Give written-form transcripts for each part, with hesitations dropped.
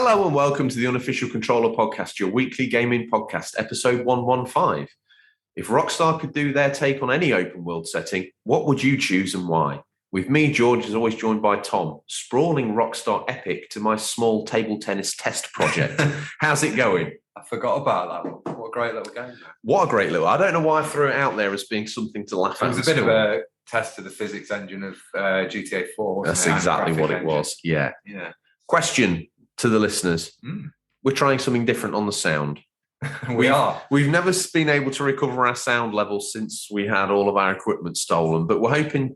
Hello and welcome to the Unofficial Controller Podcast, your weekly gaming podcast, episode 115. If Rockstar could do their take on any open world setting, what would you choose and why? With me, George, is always joined by Tom, sprawling Rockstar epic to my small table tennis test project. How's it going? I forgot about that one. What a great little game. What a great little... I don't know why I threw it out there as being something to laugh at. It was a bit of a test of the physics engine of GTA 4. That's exactly what it was. Yeah. Question to the listeners. We're trying something different on the sound. We've never been able to recover our sound levels since we had all of our equipment stolen, but we're hoping...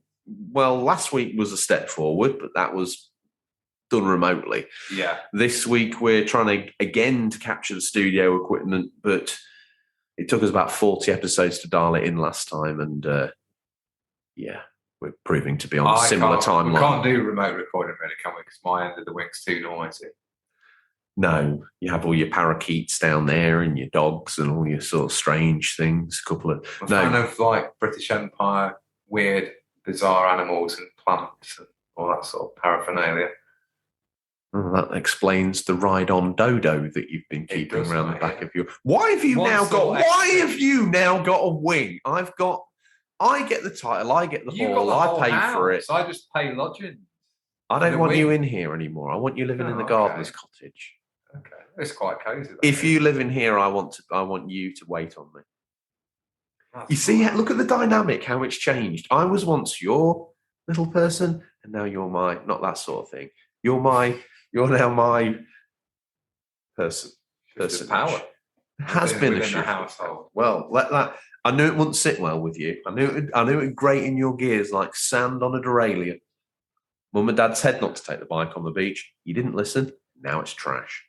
Well, last week was a step forward, but that was done remotely. Yeah. This week we're trying to capture the studio equipment, but it took us about 40 episodes to dial it in last time, and we're proving to be on a similar timeline. We can't do remote recording really, can we? Because my end of the wing's too noisy. No, you have all your parakeets down there and your dogs and all your sort of strange things. I'm kind of like British Empire, weird, bizarre animals and plants and all that sort of paraphernalia. Oh, that explains the ride-on dodo that you've been keeping around the back of your... Why have you now got a wing? I get the title, I get the hall, I pay for it. So I just pay lodging. I don't want you in here anymore. I want you living in the gardener's cottage. Okay, it's quite cosy. If you live in here, I want you to wait on me. You see, look at the dynamic, how it's changed. I was once your little person, and now you're my, not that sort of thing. You're now my person. Power. Has been a shift. Household. Well, I knew it wouldn't sit well with you. I knew it would grate in your gears like sand on a derailleur. Mum and Dad said not to take the bike on the beach. You didn't listen. Now it's trash.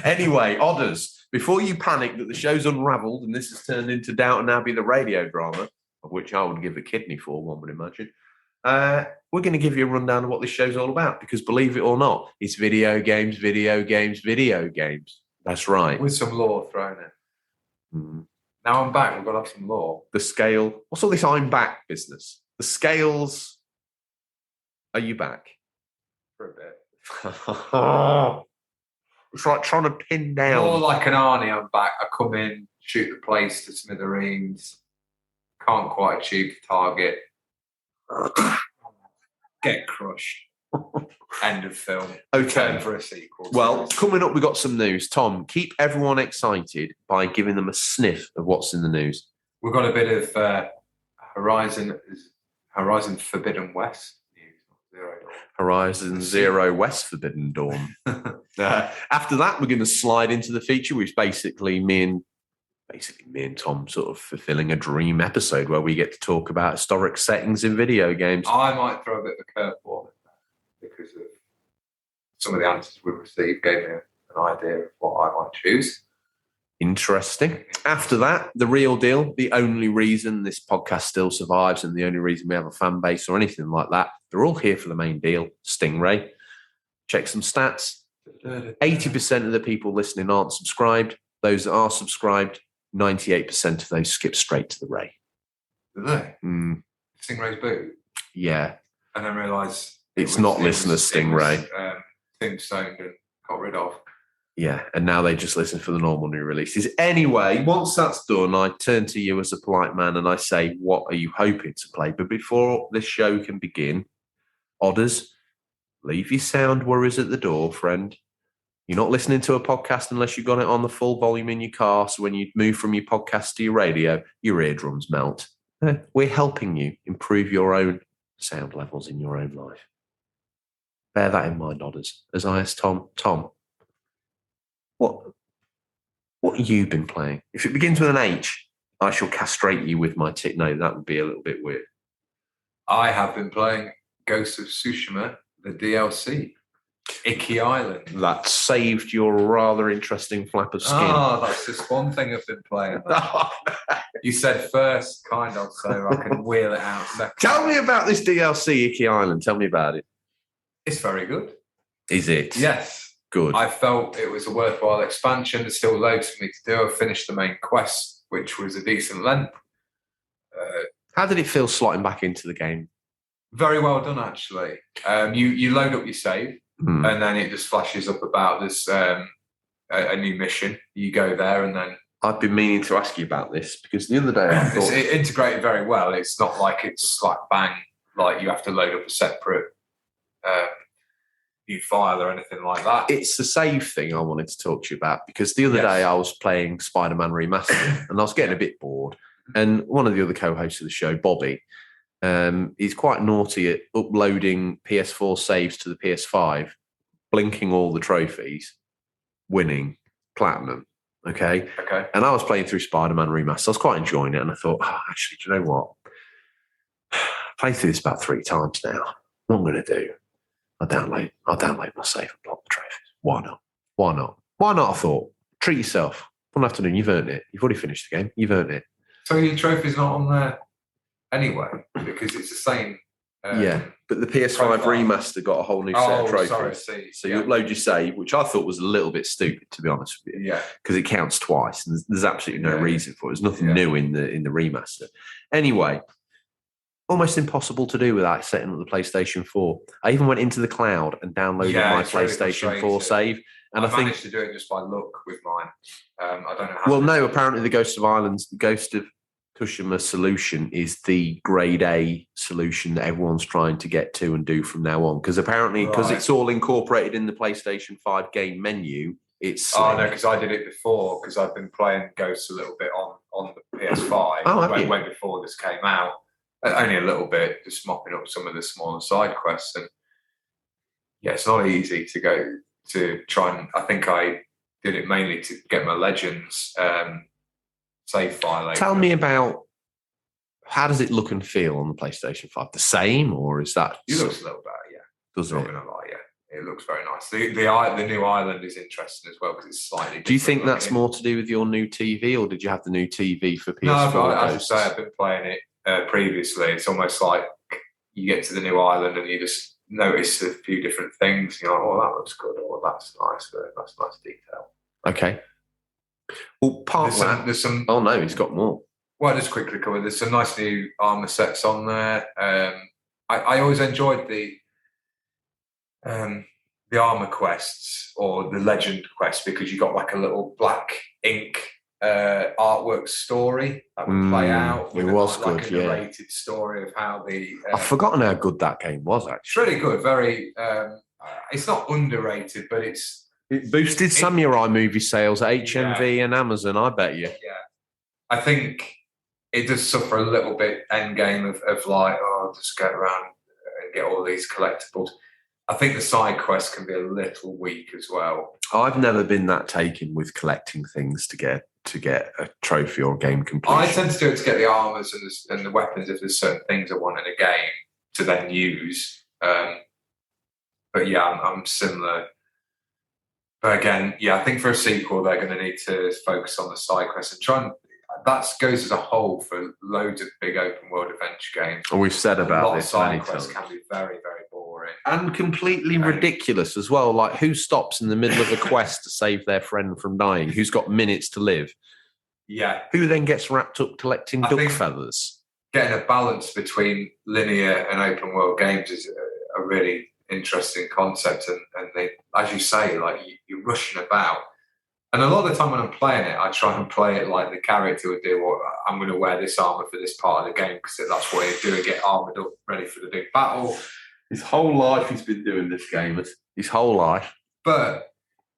Anyway, Odders, before you panic that the show's unravelled and this has turned into Downton Abbey, the radio drama, of which I would give a kidney for, one would imagine, we're going to give you a rundown of what this show's all about, because believe it or not, it's video games. That's right. With some lore thrown in. Now I'm back, we've got to have some lore. The scale, what's all this I'm back business? The scales, are you back? For a bit. It's like trying to pin down. More like an Arnie, I'm back. I come in, shoot the place to smithereens, can't quite achieve the target, get crushed. End of film. Okay. Turn for a sequel. Well, coming up, we've got some news. Tom, keep everyone excited by giving them a sniff of what's in the news. We've got a bit of Horizon Forbidden West. Horizon Zero West Forbidden Dawn. After that, we're going to slide into the feature, which basically me and Tom sort of fulfilling a dream episode where we get to talk about historic settings in video games. I might throw a bit of a curveball because of some of the answers we've received gave me an idea of what I might choose. Interesting. After that, the real deal, the only reason this podcast still survives and the only reason we have a fan base or anything like that, they're all here for the main deal. Stingray. Check some stats. 80% of the people listening aren't subscribed. Those that are subscribed, 98% of those skip straight to the Ray. Do they? Stingray's boot? Yeah. And then realise... It's not listener Stingray. Tombstone and got rid of. Yeah, and now they just listen for the normal new releases. Anyway, once that's done, I turn to you as a polite man and I say, what are you hoping to play? But before this show can begin, Odders, leave your sound worries at the door, friend. You're not listening to a podcast unless you've got it on the full volume in your car, so when you move from your podcast to your radio, your eardrums melt. We're helping you improve your own sound levels in your own life. Bear that in mind, Odders. As I ask Tom, what have you been playing? If it begins with an H, I shall castrate you with my tick. No, that would be a little bit weird. I have been playing Ghost of Tsushima, the DLC. Icky Island. That saved your rather interesting flap of skin. That's just one thing I've been playing. You said first, kind of, so I can wheel it out second. Tell me about this DLC, Icky Island. Tell me about it. It's very good. Is it? Yes. Good. I felt it was a worthwhile expansion. There's still loads for me to do. I finished the main quest, which was a decent length. How did it feel slotting back into the game? Very well done, actually. You load up your save, and then it just flashes up about this a new mission. You go there, and then I've been meaning to ask you about this because the other day I thought it integrated very well. It's not like it's like bang, like you have to load up a separate new file or anything like that. It's the save thing I wanted to talk to you about because the other day I was playing Spider-Man Remastered and I was getting a bit bored. And one of the other co-hosts of the show, Bobby, he's quite naughty at uploading PS4 saves to the PS5, blinking all the trophies, winning platinum. Okay. And I was playing through Spider-Man Remastered. I was quite enjoying it, and I thought, actually, do you know what? I played through this about 3 times now. What I'm going to do? I'll download my save and block the trophies. Why not? I thought, treat yourself. One afternoon, you've earned it. You've already finished the game. You've earned it. So your trophy's not on there anyway because it's the same. But the PS5 remaster got a whole new set of trophies. Sorry, so you upload your save, which I thought was a little bit stupid, to be honest with you. Because it counts twice, and there's absolutely no reason for it. There's nothing new in the remaster. Anyway, almost impossible to do without setting up the PlayStation 4. I even went into the cloud and downloaded my PlayStation 4 save. And I managed to do it just by luck with mine. I don't know how. Well, no, apparently the Ghost of Tsushima solution is the grade A solution that everyone's trying to get to and do from now on. Because apparently, because it's all incorporated in the PlayStation 5 game menu, it's... Oh, no, because I did it before, because I've been playing Ghosts a little bit on the PS5 way before this came out. Only a little bit, just mopping up some of the smaller side quests. And yeah, it's not easy to go to try and... I think I did it mainly to get my Legends save file. Tell me about how does it look and feel on the PlayStation 5? The same, or is that... It looks a little better, yeah. Does it? Not going to lie, yeah. It looks very nice. The new island is interesting as well because it's slightly different. Do you think that's more to do with your new TV, or did you have the new TV for PS4? No, as I say, I've been playing it previously. It's almost like you get to the new island and you just notice a few different things. You're like, oh, that looks good, or that's nice. That's nice detail. Okay. Well, there's some. Oh no, he's got more. Well, just quickly cover. There's some nice new armor sets on there. I always enjoyed the armor quests or the legend quests because you got like a little black ink artwork story that would play out. It was good, like a narrated story of how the. I've forgotten how good that game was. Actually, it's really good. Very. It's not underrated, but It boosted samurai movie sales at HMV and Amazon, I bet you. Yeah. I think it does suffer a little bit end game of like, I'll just go around and get all these collectibles. I think the side quests can be a little weak as well. I've never been that taken with collecting things to get a trophy or game completion. I tend to do it to get the armors and the weapons if there's certain things I want in a game to then use. But yeah, I'm similar. But again, yeah, I think for a sequel, they're going to need to focus on the side quests and try and that goes as a whole for loads of big open world adventure games. And we've said about this many times. Side quests can be very, very boring and completely ridiculous as well. Like, who stops in the middle of a quest to save their friend from dying? Who's got minutes to live? Yeah. Who then gets wrapped up collecting duck feathers? Getting a balance between linear and open world games is a really interesting concept, and they, as you say, like you're rushing about. And a lot of the time when I'm playing it, I try and play it like the character would do. Or I'm going to wear this armor for this part of the game because that's what you do and get armored up, ready for the big battle. His whole life he's been doing this game. His whole life. But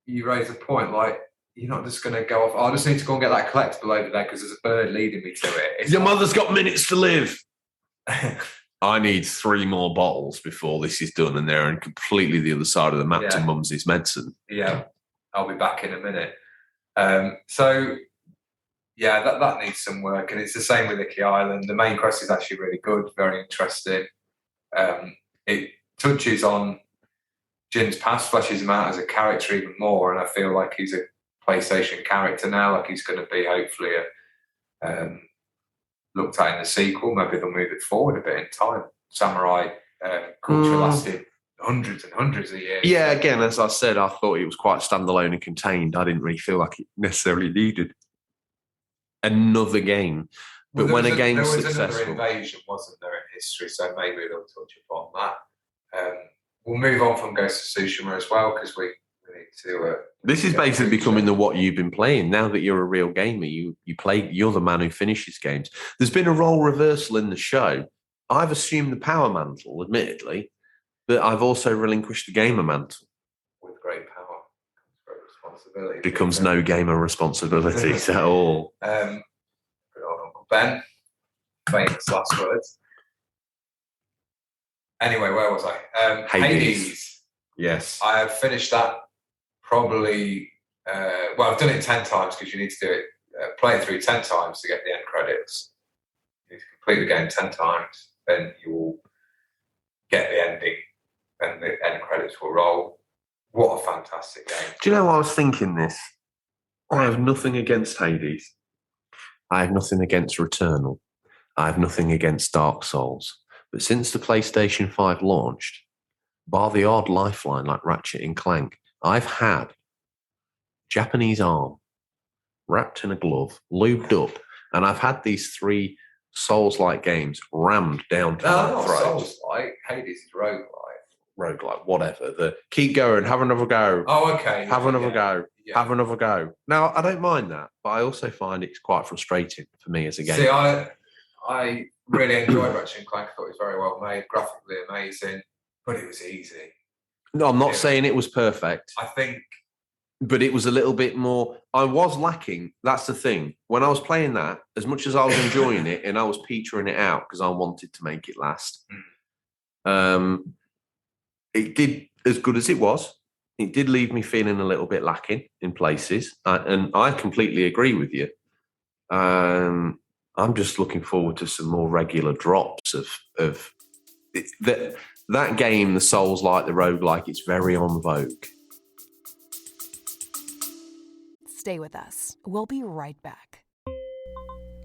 you raise a point, like you're not just going to go off. Oh, I just need to go and get that collectible over there because there's a bird leading me to it. Your mother's got minutes to live. I need 3 more bottles before this is done, and they're on completely the other side of the map to Mumsy's medicine. Yeah, I'll be back in a minute. So, yeah, that needs some work, and it's the same with Icky Island. The main quest is actually really good, very interesting. It touches on Jin's past, fleshes him out as a character even more, and I feel like he's a PlayStation character now, like he's going to be hopefully looked at in the sequel. Maybe they'll move it forward a bit in time. Samurai culture lasted hundreds and hundreds of years. Yeah, again, as I said, I thought it was quite standalone and contained. I didn't really feel like it necessarily needed another game. But when a game's successful... There was another invasion, wasn't there, in history, so maybe they'll touch upon that. we'll move on from Ghost of Tsushima as well because we need to. This is basically becoming the what you've been playing. Now that you're a real gamer, you're the man who finishes games. There's been a role reversal in the show. I've assumed the power mantle, admittedly, but I've also relinquished the gamer mantle. With great power comes great responsibility. Becomes no gamer responsibilities at all. Good old Uncle Ben. Famous last words. Anyway, where was I? Hades. Yes. I have finished that probably, I've done it 10 times because you need to do it, play it through 10 times to get the end credits. You need to complete the game 10 times, then you will get the ending and the end credits will roll. What a fantastic game. Do you know I was thinking this? I have nothing against Hades. I have nothing against Returnal. I have nothing against Dark Souls. But since the PlayStation 5 launched, bar the odd lifeline like Ratchet and Clank, I've had Japanese arm wrapped in a glove, lubed up, and I've had these 3 Souls-like games rammed down to my throat. Souls-like. Hades is roguelike. Roguelike, whatever. Keep going, have another go. Oh, okay. Have another go. Yeah. Have another go. Now, I don't mind that, but I also find it's quite frustrating for me as a gamer. See, I really enjoyed Ratchet and Clank. I thought it was very well made, graphically amazing, but it was easy. No, I'm not saying it was perfect. I think... But it was a little bit more... I was lacking. That's the thing. When I was playing that, as much as I was enjoying it, and I was petering it out because I wanted to make it last, it did as good as it was. It did leave me feeling a little bit lacking in places. And I completely agree with you. I'm just looking forward to some more regular drops of that game, the Souls-like, the roguelike, it's very on vogue. Stay with us. We'll be right back.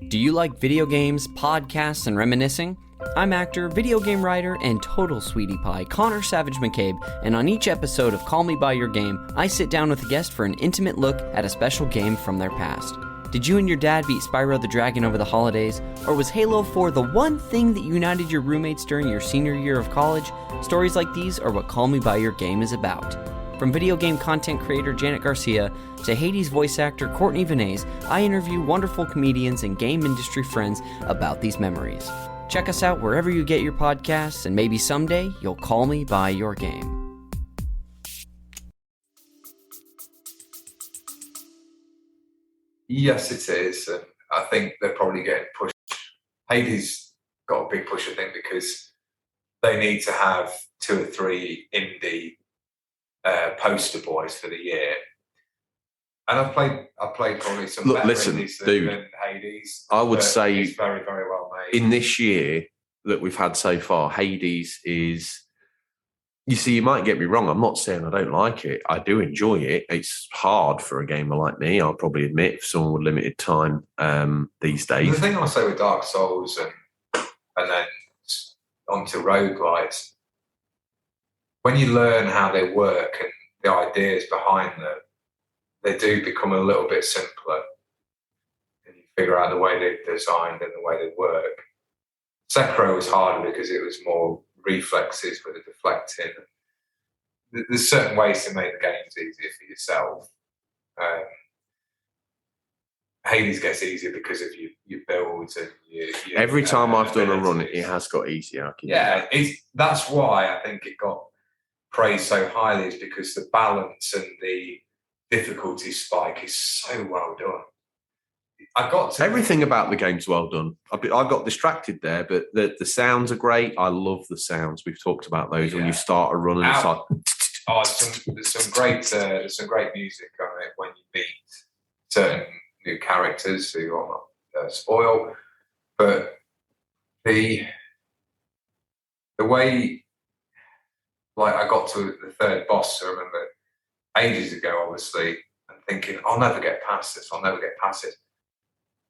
Do you like video games, podcasts, and reminiscing? I'm actor, video game writer, and total sweetie pie Connor Savage McCabe, and on each episode of Call Me By Your Game, I sit down with a guest for an intimate look at a special game from their past. Did you and your dad beat Spyro the Dragon over the holidays? Or was Halo 4 the one thing that united your roommates during your senior year of college? Stories like these are what Call Me By Your Game is about. From video game content creator Janet Garcia to Hades voice actor Courtney Vinay's, I interview wonderful comedians and game industry friends about these memories. Check us out wherever you get your podcasts, and maybe someday you'll call me by your game. Yes, it is. And I think they're probably getting pushed. Hades got a big push, I think, because they need to have 2 or 3 indie poster boys for the year. And I've played probably some better indies than Hades. I would say it's very, very well made. In this year that we've had so far, Hades is... You see, you might get me wrong. I'm not saying I don't like it. I do enjoy it. It's hard for a gamer like me, I'll probably admit, for someone with limited time these days. The thing I say with Dark Souls and then onto roguelites, when you learn how they work and the ideas behind them, they do become a little bit simpler. And you figure out the way they're designed and the way they work. Sekiro was harder because it was more reflexes with the deflecting. There's certain ways to make the games easier for yourself. Hades gets easier because of your builds and your every time I've done a run, it has got easier. That's why I think it got praised so highly, is because the balance and the difficulty spike is so well done. Everything about the game's well done. I got distracted there, but the sounds are great. I love the sounds. We've talked about those when you start a run and it's like... there's some great music on it when you meet certain new characters who are not spoiled. But the way, like, I got to the 3rd boss, I remember ages ago, obviously, and thinking, I'll never get past this.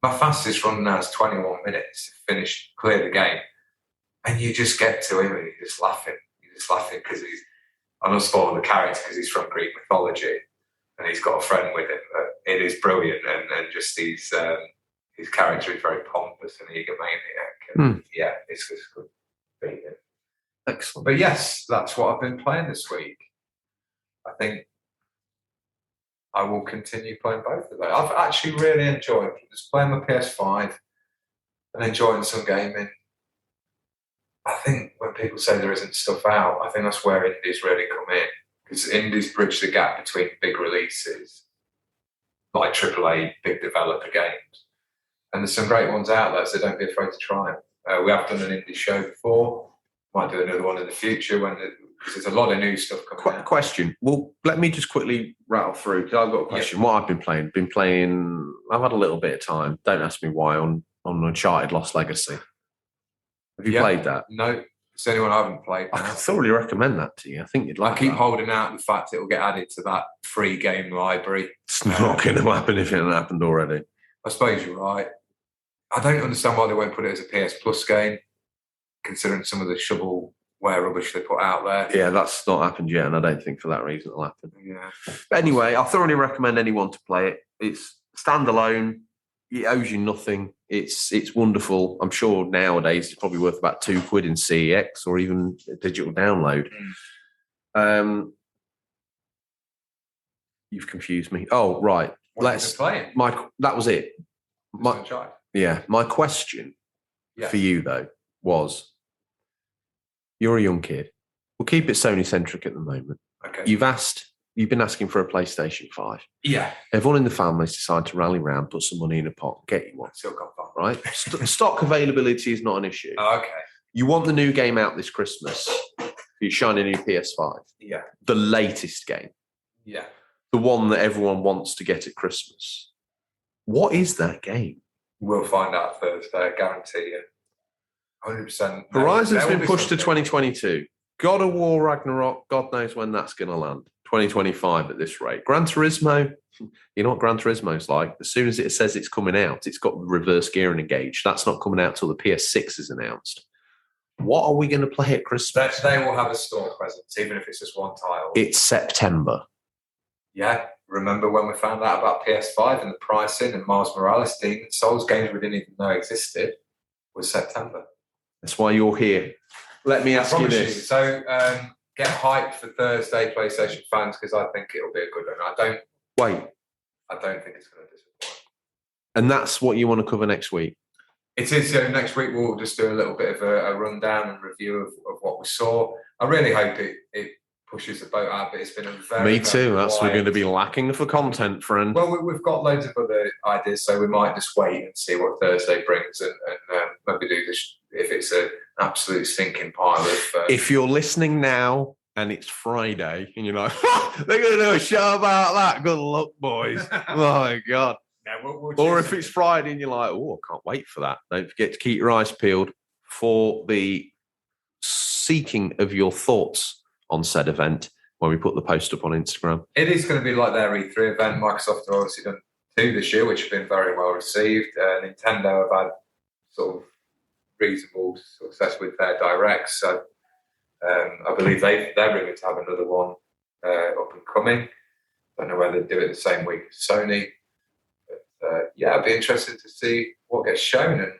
My fastest run now is 21 minutes to clear the game. And you just get to him and you're just laughing. Because I'm not spoiling the character because he's from Greek mythology and he's got a friend with him. But it is brilliant. And just his character is very pompous and egomaniac. And it's just good beating. Excellent. But yes, that's what I've been playing this week. I think I will continue playing both of those. I've actually really enjoyed just playing my PS5 and enjoying some gaming. I think when people say there isn't stuff out, I think that's where indies really come in, because indies bridge the gap between big releases like AAA, big developer games, and there's some great ones out there, so don't be afraid to try them. We have done an indie show before. Might do another one in the future because there's a lot of new stuff coming out. Question. Well, let me just quickly rattle through, because I've got a question. Yeah. What I've been playing, I've had a little bit of time. Don't ask me why, on Uncharted Lost Legacy. Have you played that? No. It's the only one I haven't played. I can thoroughly recommend that to you. I think you'd like I keep holding out the fact it will get added to that free game library. It's not going to happen if it hasn't happened already. I suppose you're right. I don't understand why they won't put it as a PS Plus game, considering some of the shovelware rubbish they put out there. Yeah, that's not happened yet, and I don't think for that reason it'll happen. Yeah. But anyway, I thoroughly recommend anyone to play it. It's standalone. It owes you nothing. It's wonderful. I'm sure nowadays it's probably worth about £2 in CEX or even a digital download. You've confused me. Oh, right. Let's play. That was it. My question for you though was, you're a young kid. We'll keep it Sony centric at the moment. Okay. You've been asking for a PlayStation 5. Yeah. Everyone in the family's decided to rally round, put some money in a pot, and get you one. Still got fun. Right? Stock availability is not an issue. Oh, okay. You want the new game out this Christmas. You shine a new PS5. Yeah. The latest game. Yeah. The one that everyone wants to get at Christmas. What is that game? We'll find out Thursday, I guarantee you. 100%. Horizon's been pushed to 2022. God of War Ragnarok, God knows when that's going to land. 2025 at this rate. Gran Turismo, you know what Gran Turismo's like? As soon as it says it's coming out, it's got reverse gearing engaged. That's not coming out till the PS6 is announced. What are we going to play at Christmas? They will have a store presence, even if it's just one title. It's September. Yeah. Remember when we found out about PS5 and the pricing and Miles Morales, Demon's Souls, games we didn't even know existed, was September. That's why you're here. Let me ask you this. So get hyped for Thursday, PlayStation fans, because I think it'll be a good one. I don't think it's going to disappoint. And that's what you want to cover next week? It is. Next week we'll just do a little bit of a rundown and review of what we saw. I really hope it pushes the boat out, but it's been a very... Me too. That's we're going to be lacking for content, friend. Well, we've got loads of other ideas, so we might just wait and see what Thursday brings and maybe do this if it's an absolute sinking pile of... If you're listening now and it's Friday and you're like, they're going to do a show about that, good luck, boys. Oh, my God. Yeah, we'll or if it's Friday and you're like, oh, I can't wait for that. Don't forget to keep your eyes peeled for the seeking of your thoughts on said event when we put the post up on Instagram. It is going to be like their E3 event. Microsoft have obviously done 2 this year, which have been very well received. Nintendo have had sort of reasonable success with their directs. So I believe they're rumored to have another one up and coming. Don't know whether they do it the same week as Sony. But it'd be interesting to see what gets shown. And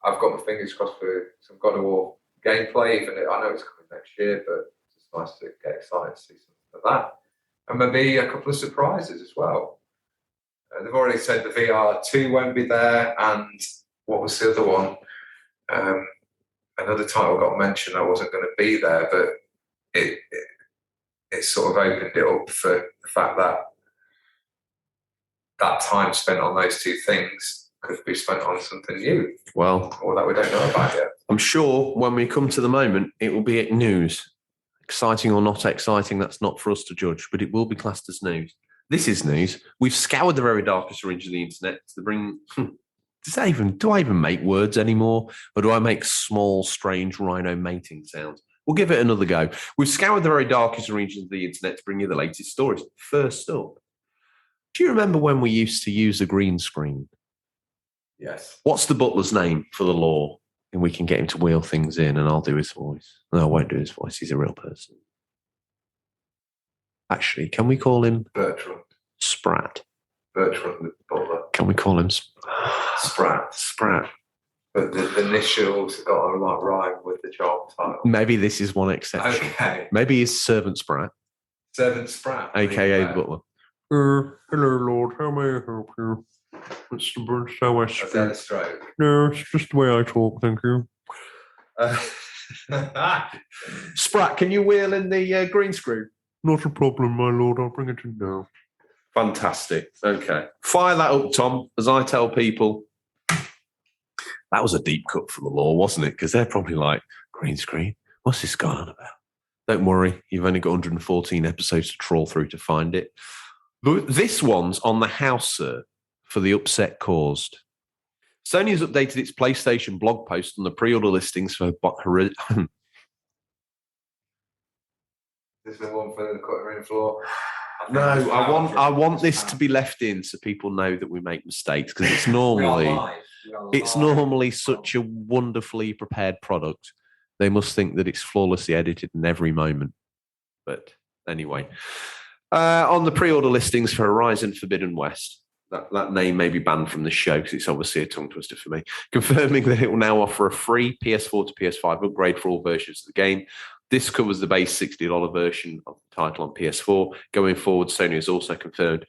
I've got my fingers crossed for some God of War gameplay. Even I know it's coming next year, but it's nice to get excited to see something like that. And maybe a couple of surprises as well. They've already said the VR2 won't be there, and what was the other one? Another title got mentioned that wasn't going to be there, but it sort of opened it up for the fact that time spent on those 2 things could be spent on something new. Well, or that we don't know about yet. I'm sure when we come to the moment, it will be news. Exciting or not exciting, that's not for us to judge, but it will be classed as news. This is news. We've scoured the very darkest region of the internet to bring... Do I even make words anymore? Or do I make small, strange rhino mating sounds? We'll give it another go. We've scoured the very darkest regions of the internet to bring you the latest stories. First up, do you remember when we used to use a green screen? Yes. What's the butler's name for the law? And we can get him to wheel things in and I'll do his voice. No, I won't do his voice. He's a real person. Actually, can we call him... Bertrand. Sprat. Bertrand the butler. Can we call him... Sprat. Sprat. But the initials got to like rhyme with the job title. Maybe this is one exception. Okay. Maybe he's Servant Sprat, Servant Sprat. aka the butler. Hello, Lord. How may I help you? It's the British West Is that a stroke? No, it's just the way I talk. Thank you. Sprat, can you wheel in the green screw? Not a problem, my lord. I'll bring it in now. Fantastic. Okay. Fire that up, Tom, as I tell people. That was a deep cut for the law, wasn't it? Because they're probably like, green screen? What's this going on about? Don't worry. You've only got 114 episodes to trawl through to find it. But this one's on the house, sir, for the upset caused. Sony has updated its PlayStation blog post on the pre-order listings for... This is the one for the cutting room floor. No, I want this to be left in so people know that we make mistakes, because it's normally such a wonderfully prepared product. They must think that it's flawlessly edited in every moment. But anyway, on the pre-order listings for Horizon Forbidden West, that name may be banned from the show because it's obviously a tongue twister for me, confirming that it will now offer a free PS4 to PS5 upgrade for all versions of the game. This covers the base $60 version of the title on PS4. Going forward, Sony has also confirmed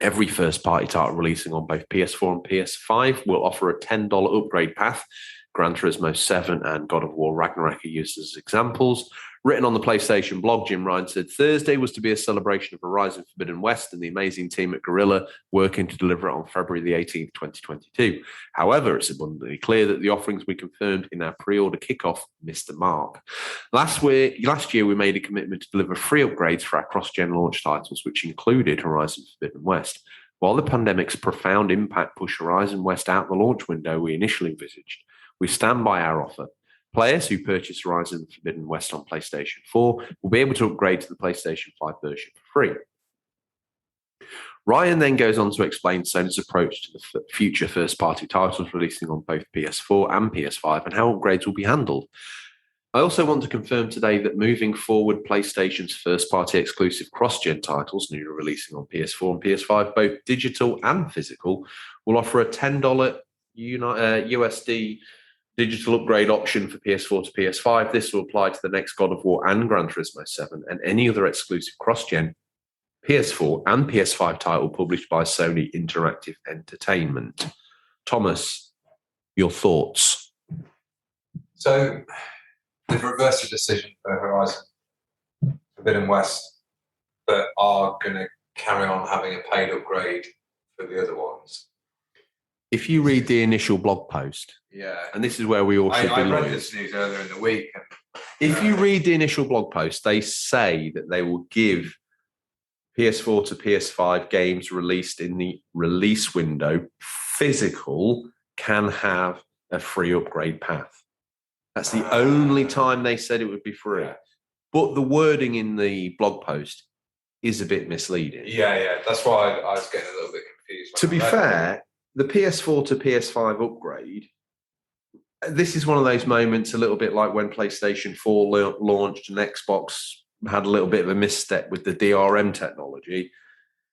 every first-party title releasing on both PS4 and PS5 will offer a $10 upgrade path. Gran Turismo 7 and God of War Ragnarok are used as examples. Written on the PlayStation blog, Jim Ryan said Thursday was to be a celebration of Horizon Forbidden West and the amazing team at Guerrilla working to deliver it on February the 18th, 2022. However, it's abundantly clear that the offerings we confirmed in our pre-order kickoff missed the mark. Last year, we made a commitment to deliver free upgrades for our cross-gen launch titles, which included Horizon Forbidden West. While the pandemic's profound impact pushed Horizon West out the launch window we initially envisaged, we stand by our offer. Players who purchase Horizon Forbidden West on PlayStation 4 will be able to upgrade to the PlayStation 5 version for free. Ryan then goes on to explain Sony's approach to the future first-party titles releasing on both PS4 and PS5 and how upgrades will be handled. I also want to confirm today that moving forward, PlayStation's first-party exclusive cross-gen titles, newly releasing on PS4 and PS5, both digital and physical, will offer a $10 USD digital upgrade option for PS4 to PS5. This will apply to the next God of War and Gran Turismo 7 and any other exclusive cross-gen PS4 and PS5 title published by Sony Interactive Entertainment. Thomas, your thoughts? So, they've reversed the decision for Horizon Forbidden West, but are going to carry on having a paid upgrade for the other ones. If you read the initial blog post, and this is where we all should be I read lawyers. this news earlier in the week. If you read the initial blog post, they say that they will give PS4 to PS5 games released in the release window, physical, can have a free upgrade path. That's the only time they said it would be free. Yeah. But the wording in the blog post is a bit misleading. Yeah. That's why I was getting a little bit confused. To be fair, the PS4 to PS5 upgrade, this is one of those moments a little bit like when PlayStation 4 launched and Xbox had a little bit of a misstep with the DRM technology.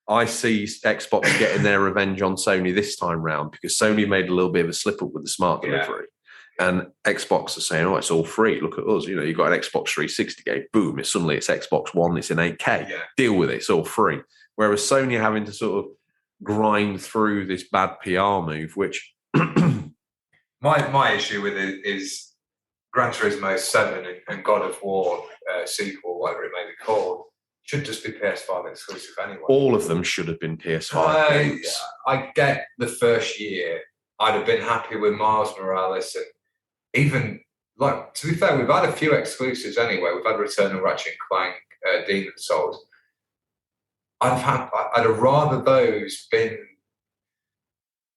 I see Xbox getting their revenge on Sony this time round because Sony made a little bit of a slip up with the smart delivery. And Xbox are saying, it's all free. Look at us. You've got an Xbox 360 game. Boom. Suddenly it's Xbox One. It's in 8K. Yeah. Deal with it. It's all free. Whereas Sony are having to sort of grind through this bad PR move, which... my issue with it is Gran Turismo 7 and God of War sequel, whatever it may be called, should just be PS5 exclusive anyway. All of them should have been PS5 games. I get the first year. I'd have been happy with Miles Morales and even, to be fair, we've had a few exclusives anyway. We've had Return of Ratchet & Clank, Demon Souls. I'd have rather those been,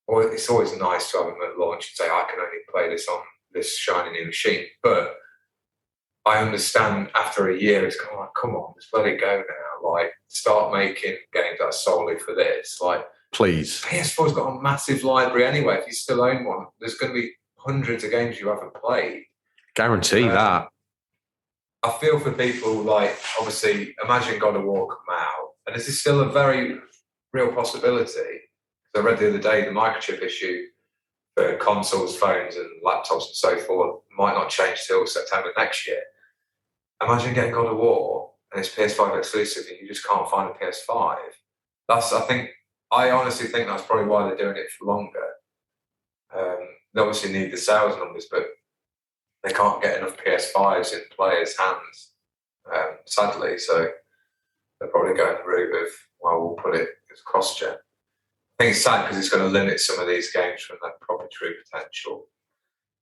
or it's always nice to have them at launch and say, I can only play this on this shiny new machine. But I understand after a year, it's kind of like, come on, just let it go now. Start making games that are solely for this. Please. PS4's got a massive library anyway. If you still own one, there's going to be hundreds of games you haven't played. Guarantee that. I feel for people obviously, imagine God of War come out, and this is still a very real possibility. I read the other day the microchip issue for consoles, phones, and laptops and so forth might not change till September next year. Imagine getting God of War and it's PS5 exclusive and you just can't find a PS5. I honestly think that's probably why they're doing it for longer. They obviously need the sales numbers, but they can't get enough PS5s in players' hands, sadly. So they're probably going the route of, well, we'll put it as cross-gen. I think it's sad because it's going to limit some of these games from their proprietary potential.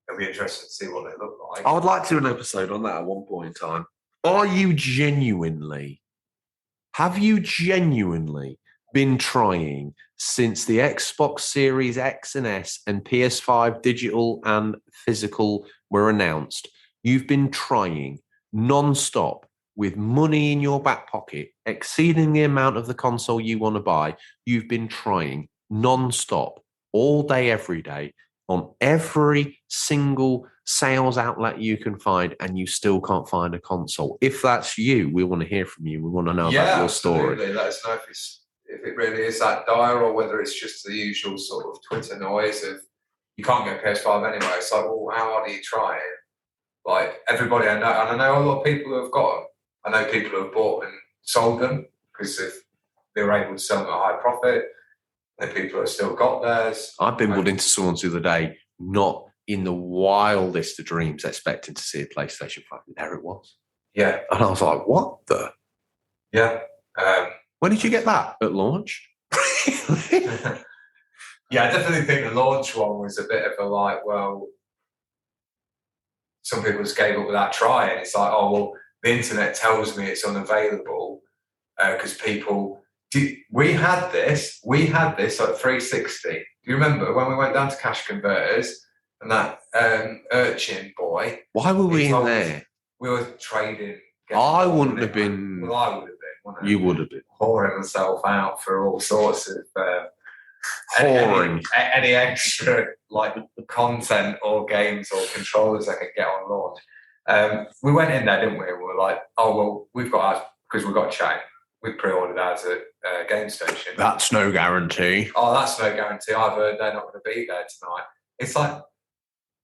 It'll be interesting to see what they look like. I would like to do an episode on that at one point in time. Have you genuinely been trying since the Xbox Series X and S and PS5 digital and physical were announced? You've been trying non-stop with money in your back pocket, exceeding the amount of the console you want to buy. You've been trying non-stop all day, every day, on every single sales outlet you can find, and you still can't find a console. If that's you, we want to hear from you. We want to know about your story. Let us know if it really is that dire, or whether it's just the usual sort of Twitter noise of you can't get PS5 anyway. It's like, well, how hard are you trying? Like everybody I know, and I know a lot of people who have got them. I know people who have bought and sold them because they were able to sell them at a high profit. There are people who have still got theirs. I've been into someone the other day, not in the wildest of dreams, expecting to see a PlayStation 5. There it was. Yeah. And I was like, what the? Yeah. When did you get that? At launch? Yeah, I definitely think the launch one was a bit of a like, well, some people just gave up without trying. It's like, oh, well, the internet tells me it's unavailable because people... We had this at 360. Do you remember when we went down to Cash Converters and that urchin boy? Why were we in there? We were trading. I wouldn't have been. Well, I would have been. Wouldn't I? You would have been. Whoring myself out for all sorts of whoring. Any extra like content or games or controllers I could get on launch. We went in there, didn't we? We were like, oh well, we've got ours because we've got a chain. We pre-ordered ours at Game Station. That's no guarantee. Oh, that's no guarantee. I've heard they're not going to be there tonight. It's like...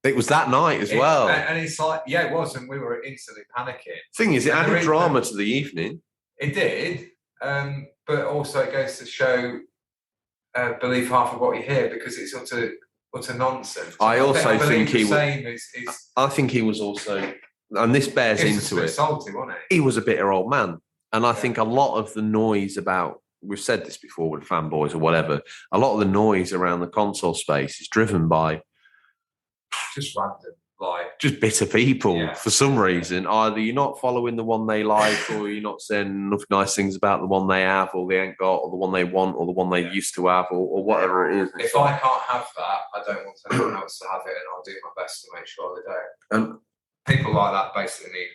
It was that night as well. And it's like, yeah, it was, and we were instantly panicking. Thing is, it added drama to the evening. It did, but also it goes to show believe half of what you hear because it's utter nonsense. I think he was also, and this bears into it. Salty, wasn't he? He was a bitter old man. And I think a lot of the noise about, we've said this before with fanboys or whatever, a lot of the noise around the console space is driven by just random, like just bitter people for some reason. Either you're not following the one they like, or you're not saying enough nice things about the one they have, or they ain't got, or the one they want, or the one they used to have, or whatever it is. If I can't have that, I don't want anyone else to have it, and I'll do my best to make sure they don't. And people like that basically need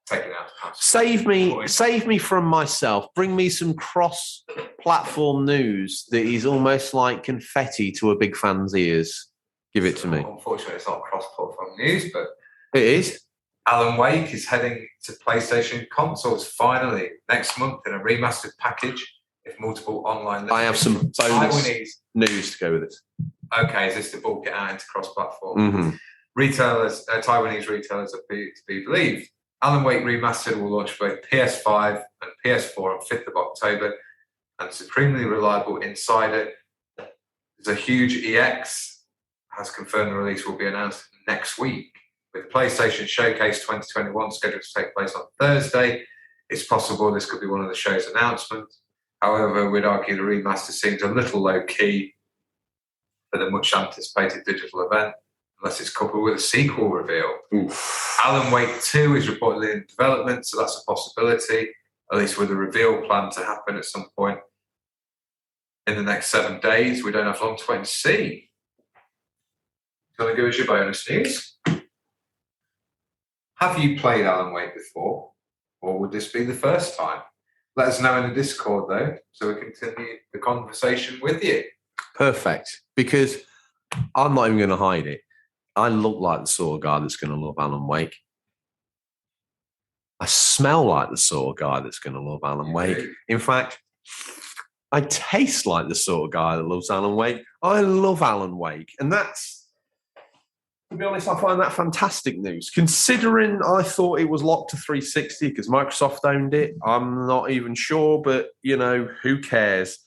taking out. Save me from myself. Bring me some cross-platform news that is almost like confetti to a big fan's ears. Give it to me. Unfortunately, it's not cross-platform news, but it is. Alan Wake is heading to PlayStation consoles finally next month in a remastered package with multiple online. I have some bonus news to go with it. Okay, is this to bulk it out into cross-platform? Mm-hmm. Taiwanese retailers are to be believed. Alan Wake Remastered will launch for both PS5 and PS4 on 5th of October, and Supremely Reliable Insider, there's a huge EX, has confirmed the release will be announced next week. With PlayStation Showcase 2021 scheduled to take place on Thursday, it's possible this could be one of the show's announcements. However, we'd argue the remaster seems a little low-key for the much-anticipated digital event, unless it's coupled with a sequel reveal. Oof. Alan Wake 2 is reportedly in development, so that's a possibility, at least with a reveal planned to happen at some point in the next 7 days. We don't have long to wait and see. Do you want to give us your bonus news? Have you played Alan Wake before, or would this be the first time? Let us know in the Discord, though, so we can continue the conversation with you. Perfect, because I'm not even going to hide it. I look like the sort of guy that's going to love Alan Wake. I smell like the sort of guy that's going to love Alan Wake. In fact, I taste like the sort of guy that loves Alan Wake. I love Alan Wake. And that's, to be honest, I find that fantastic news. Considering I thought it was locked to 360 because Microsoft owned it, I'm not even sure, but, who cares?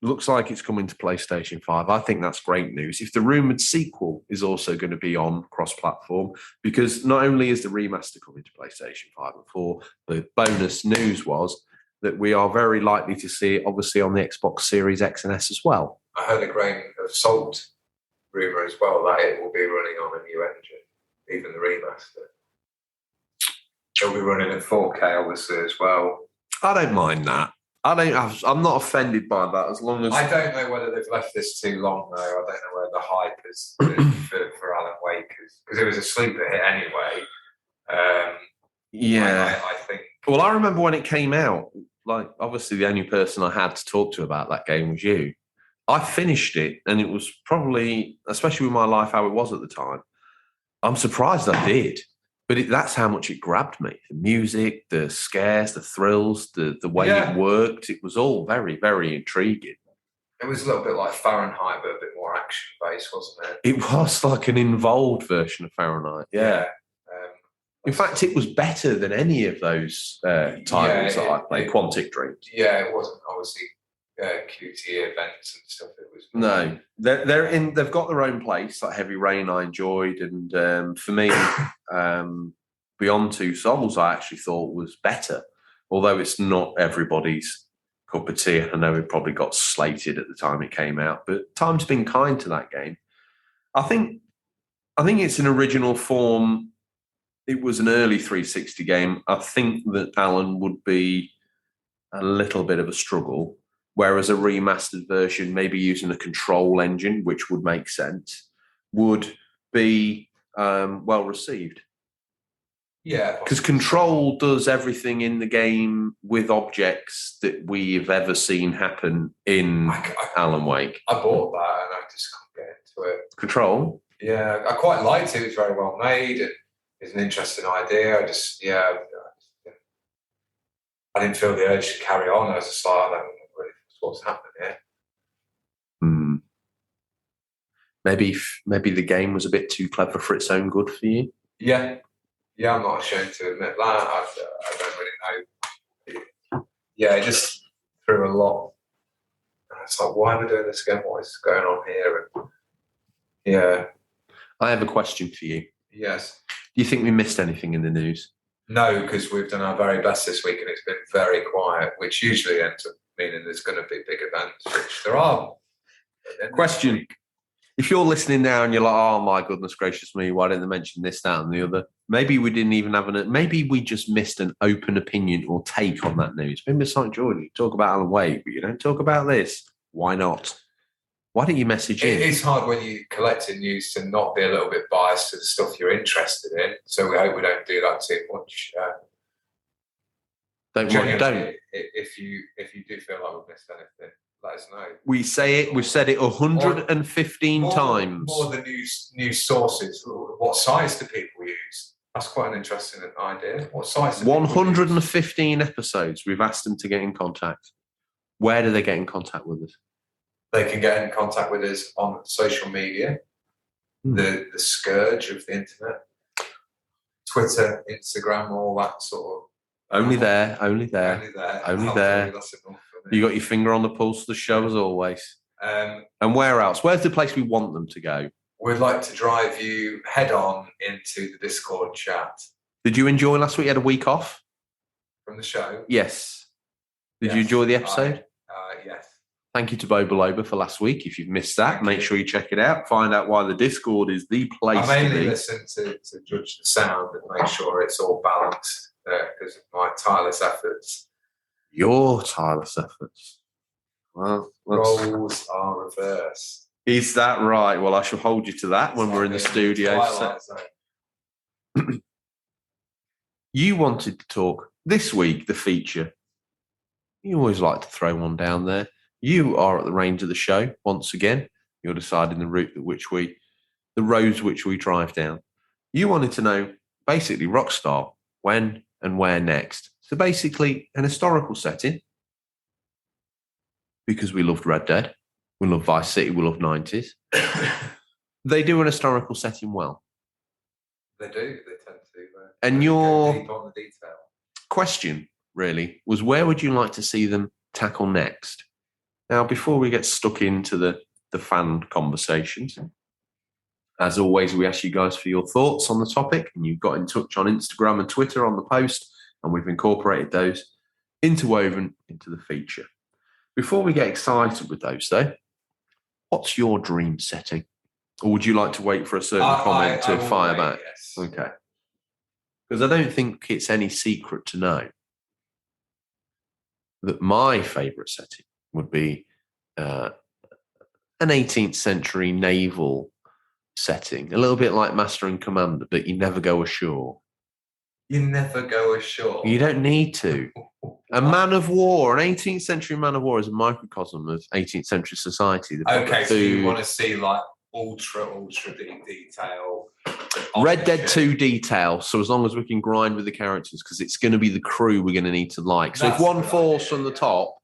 Looks like it's coming to PlayStation 5. I think that's great news. If the rumoured sequel is also going to be on cross-platform, because not only is the remaster coming to PlayStation 5 and 4, the bonus news was that we are very likely to see it, obviously, on the Xbox Series X and S as well. I heard a grain of salt rumour as well that it will be running on a new engine, even the remaster. It'll be running at 4K, obviously, as well. I don't mind that. I'm not offended by that as long as... I don't know whether they've left this too long, though. I don't know where the hype is for Alan Wake, because it was a sleeper hit anyway. I think... Well, I remember when it came out, like, obviously the only person I had to talk to about that game was you. I finished it, and it was probably, especially with my life how it was at the time, I'm surprised I did. But that's how much it grabbed me. The music, the scares, the thrills, the way it worked. It was all very, very intriguing. It was a little bit like Fahrenheit, but a bit more action-based, wasn't it? It was like an involved version of Fahrenheit, yeah. In fact, it was better than any of those titles that I played, Quantic Dreams. Yeah, it wasn't obviously QT events and stuff. It was no. They've got their own place. Like Heavy Rain, I enjoyed, and for me, Beyond Two Souls, I actually thought was better. Although it's not everybody's cup of tea. I know it probably got slated at the time it came out, but time's been kind to that game. I think it's an original form. It was an early 360 game. I think that Alan would be a little bit of a struggle, whereas a remastered version, maybe using a control engine, which would make sense, would be well received. Yeah. Because Control does everything in the game with objects that we've ever seen happen in Alan Wake. I bought that and I just couldn't get into it. Control? Yeah, I quite liked it. It was very well made. It's an interesting idea. I didn't feel the urge to carry on. I was just like, I don't know really what's happening here. Maybe the game was a bit too clever for its own good for you. Yeah, I'm not ashamed to admit that. I don't really know. Yeah, it just threw a lot. And it's like, why am I doing this again? What is going on here? And, yeah. I have a question for you. Yes. Do you think we missed anything in the news? No, because we've done our very best this week and it's been very quiet, which usually ends up meaning there's going to be big events, which there are. Question. If you're listening now and you're like, oh my goodness gracious me, why didn't they mention this, that and the other? Maybe we didn't even have maybe we just missed an open opinion or take on that news. Maybe it's like Jordan, you talk about Alan Wake, but you don't talk about this. Why not? Why don't you message in? It's hard when you're collecting news to not be a little bit biased to the stuff you're interested in. So we hope we don't do that too much. Don't. If you do feel like we've missed anything, let us know. We say it. We've said it 115 times. More the news sources. What sites do people use? That's quite an interesting idea. What sites? 115 episodes. We've asked them to get in contact. Where do they get in contact with us? They can get in contact with us on social media, the scourge of the internet, Twitter, Instagram, all that sort of. Only there. You got your finger on the pulse of the show as always. And where else? Where's the place we want them to go? We'd like to drive you head on into the Discord chat. Did you enjoy last week? You had a week off from the show? Yes. Did you enjoy the episode? Yes. Thank you to Bo Beloba for last week. If you've missed that, make sure you check it out. Find out why the Discord is the place to be. I mainly listen to judge the sound and make sure it's all balanced because of my tireless efforts. Your tireless efforts. Well, roles are reversed. Is that right? Well, I shall hold you to that when we're in the studio. You wanted to talk this week, the feature. You always like to throw one down there. You are at the reins of the show once again. You're deciding the route the roads which we drive down. You wanted to know basically Rockstar, when and where next. So basically, an historical setting. because we loved Red Dead, we love Vice City, we love 90s. They do an historical setting well. They do. They tend to. And go your deep on the detail. question really was, where would you like to see them tackle next? Now, before we get stuck into the fan conversations, as always, we ask you guys for your thoughts on the topic, and you've got in touch on Instagram and Twitter on the post, and we've incorporated those interwoven into the feature. Before we get excited with those, though, what's your dream setting? Or would you like to wait for a certain comment to fire back? Yes. Okay. Because I don't think it's any secret to know that my favourite setting would be an 18th century naval setting, a little bit like Master and Commander, but you never go ashore. You never go ashore. You don't need to. A man of war, an 18th century man of war, is a microcosm of 18th century society. Okay, so you want to see like ultra deep detail. Red Dead 2 detail, so as long as we can grind with the characters, because it's going to be the crew we're going to need to like. So if one falls from the top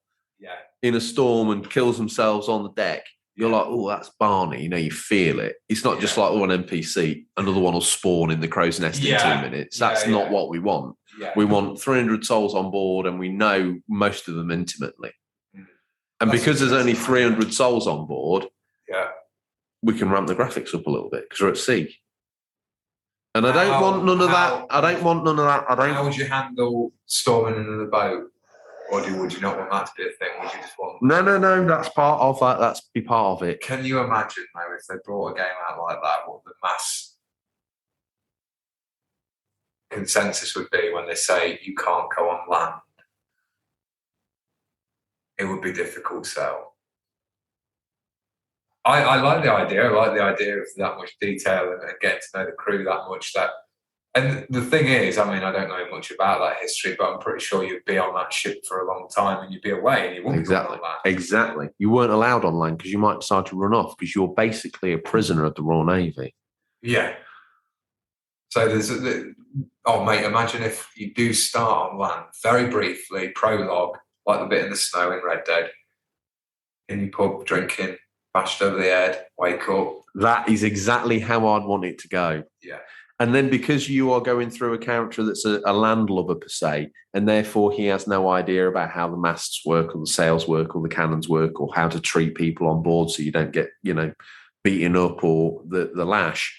in a storm and kills themselves on the deck, you're like, oh, that's Barney. You know, you feel it. It's not just like, oh, an NPC, another one will spawn in the crow's nest in 2 minutes. That's not what we want. Yeah. We want 300 souls on board, and we know most of them intimately. And because there's only 300 souls on board, we can ramp the graphics up a little bit because we're at sea. And I don't want none of that. How would you handle storming into the boat? Or would you not want that to be a thing? Would you just want... No. That's part of that. That's be part of it. Can you imagine, though, if they brought a game out like that, what the mass consensus would be when they say you can't go on land? It would be difficult sell. I like the idea. I like the idea of that much detail and getting to know the crew that much. And the thing is, I mean, I don't know much about that history, but I'm pretty sure you'd be on that ship for a long time and you'd be away and you wouldn't go on land. Exactly. You weren't allowed on land because you might decide to run off because you're basically a prisoner of the Royal Navy. Yeah. So mate, imagine if you do start on land, very briefly, prologue, like the bit in the snow in Red Dead, in your pub, drinking, bashed over the head, wake up. That is exactly how I'd want it to go. Yeah. And then because you are going through a character that's a landlubber per se, and therefore he has no idea about how the masts work or the sails work or the cannons work or how to treat people on board so you don't get, beaten up or the lash.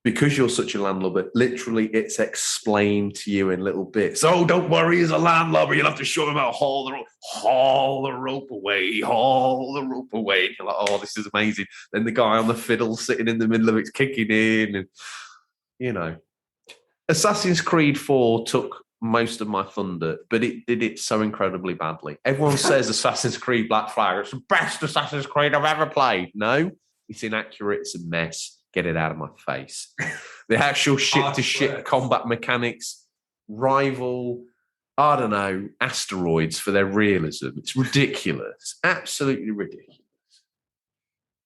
Because you're such a landlubber, literally it's explained to you in little bits. Oh, don't worry, as a landlubber, you'll have to show him how to haul the rope away. And you're like, oh, this is amazing. Then the guy on the fiddle sitting in the middle of it's kicking in. And, Assassin's Creed 4 took most of my thunder, but it did it so incredibly badly. Everyone says Assassin's Creed Black Flag is the best Assassin's Creed I've ever played. No, it's inaccurate. It's a mess. Get it out of my face. The actual ship-to-ship combat mechanics rival, I don't know, asteroids for their realism. It's ridiculous. Absolutely ridiculous.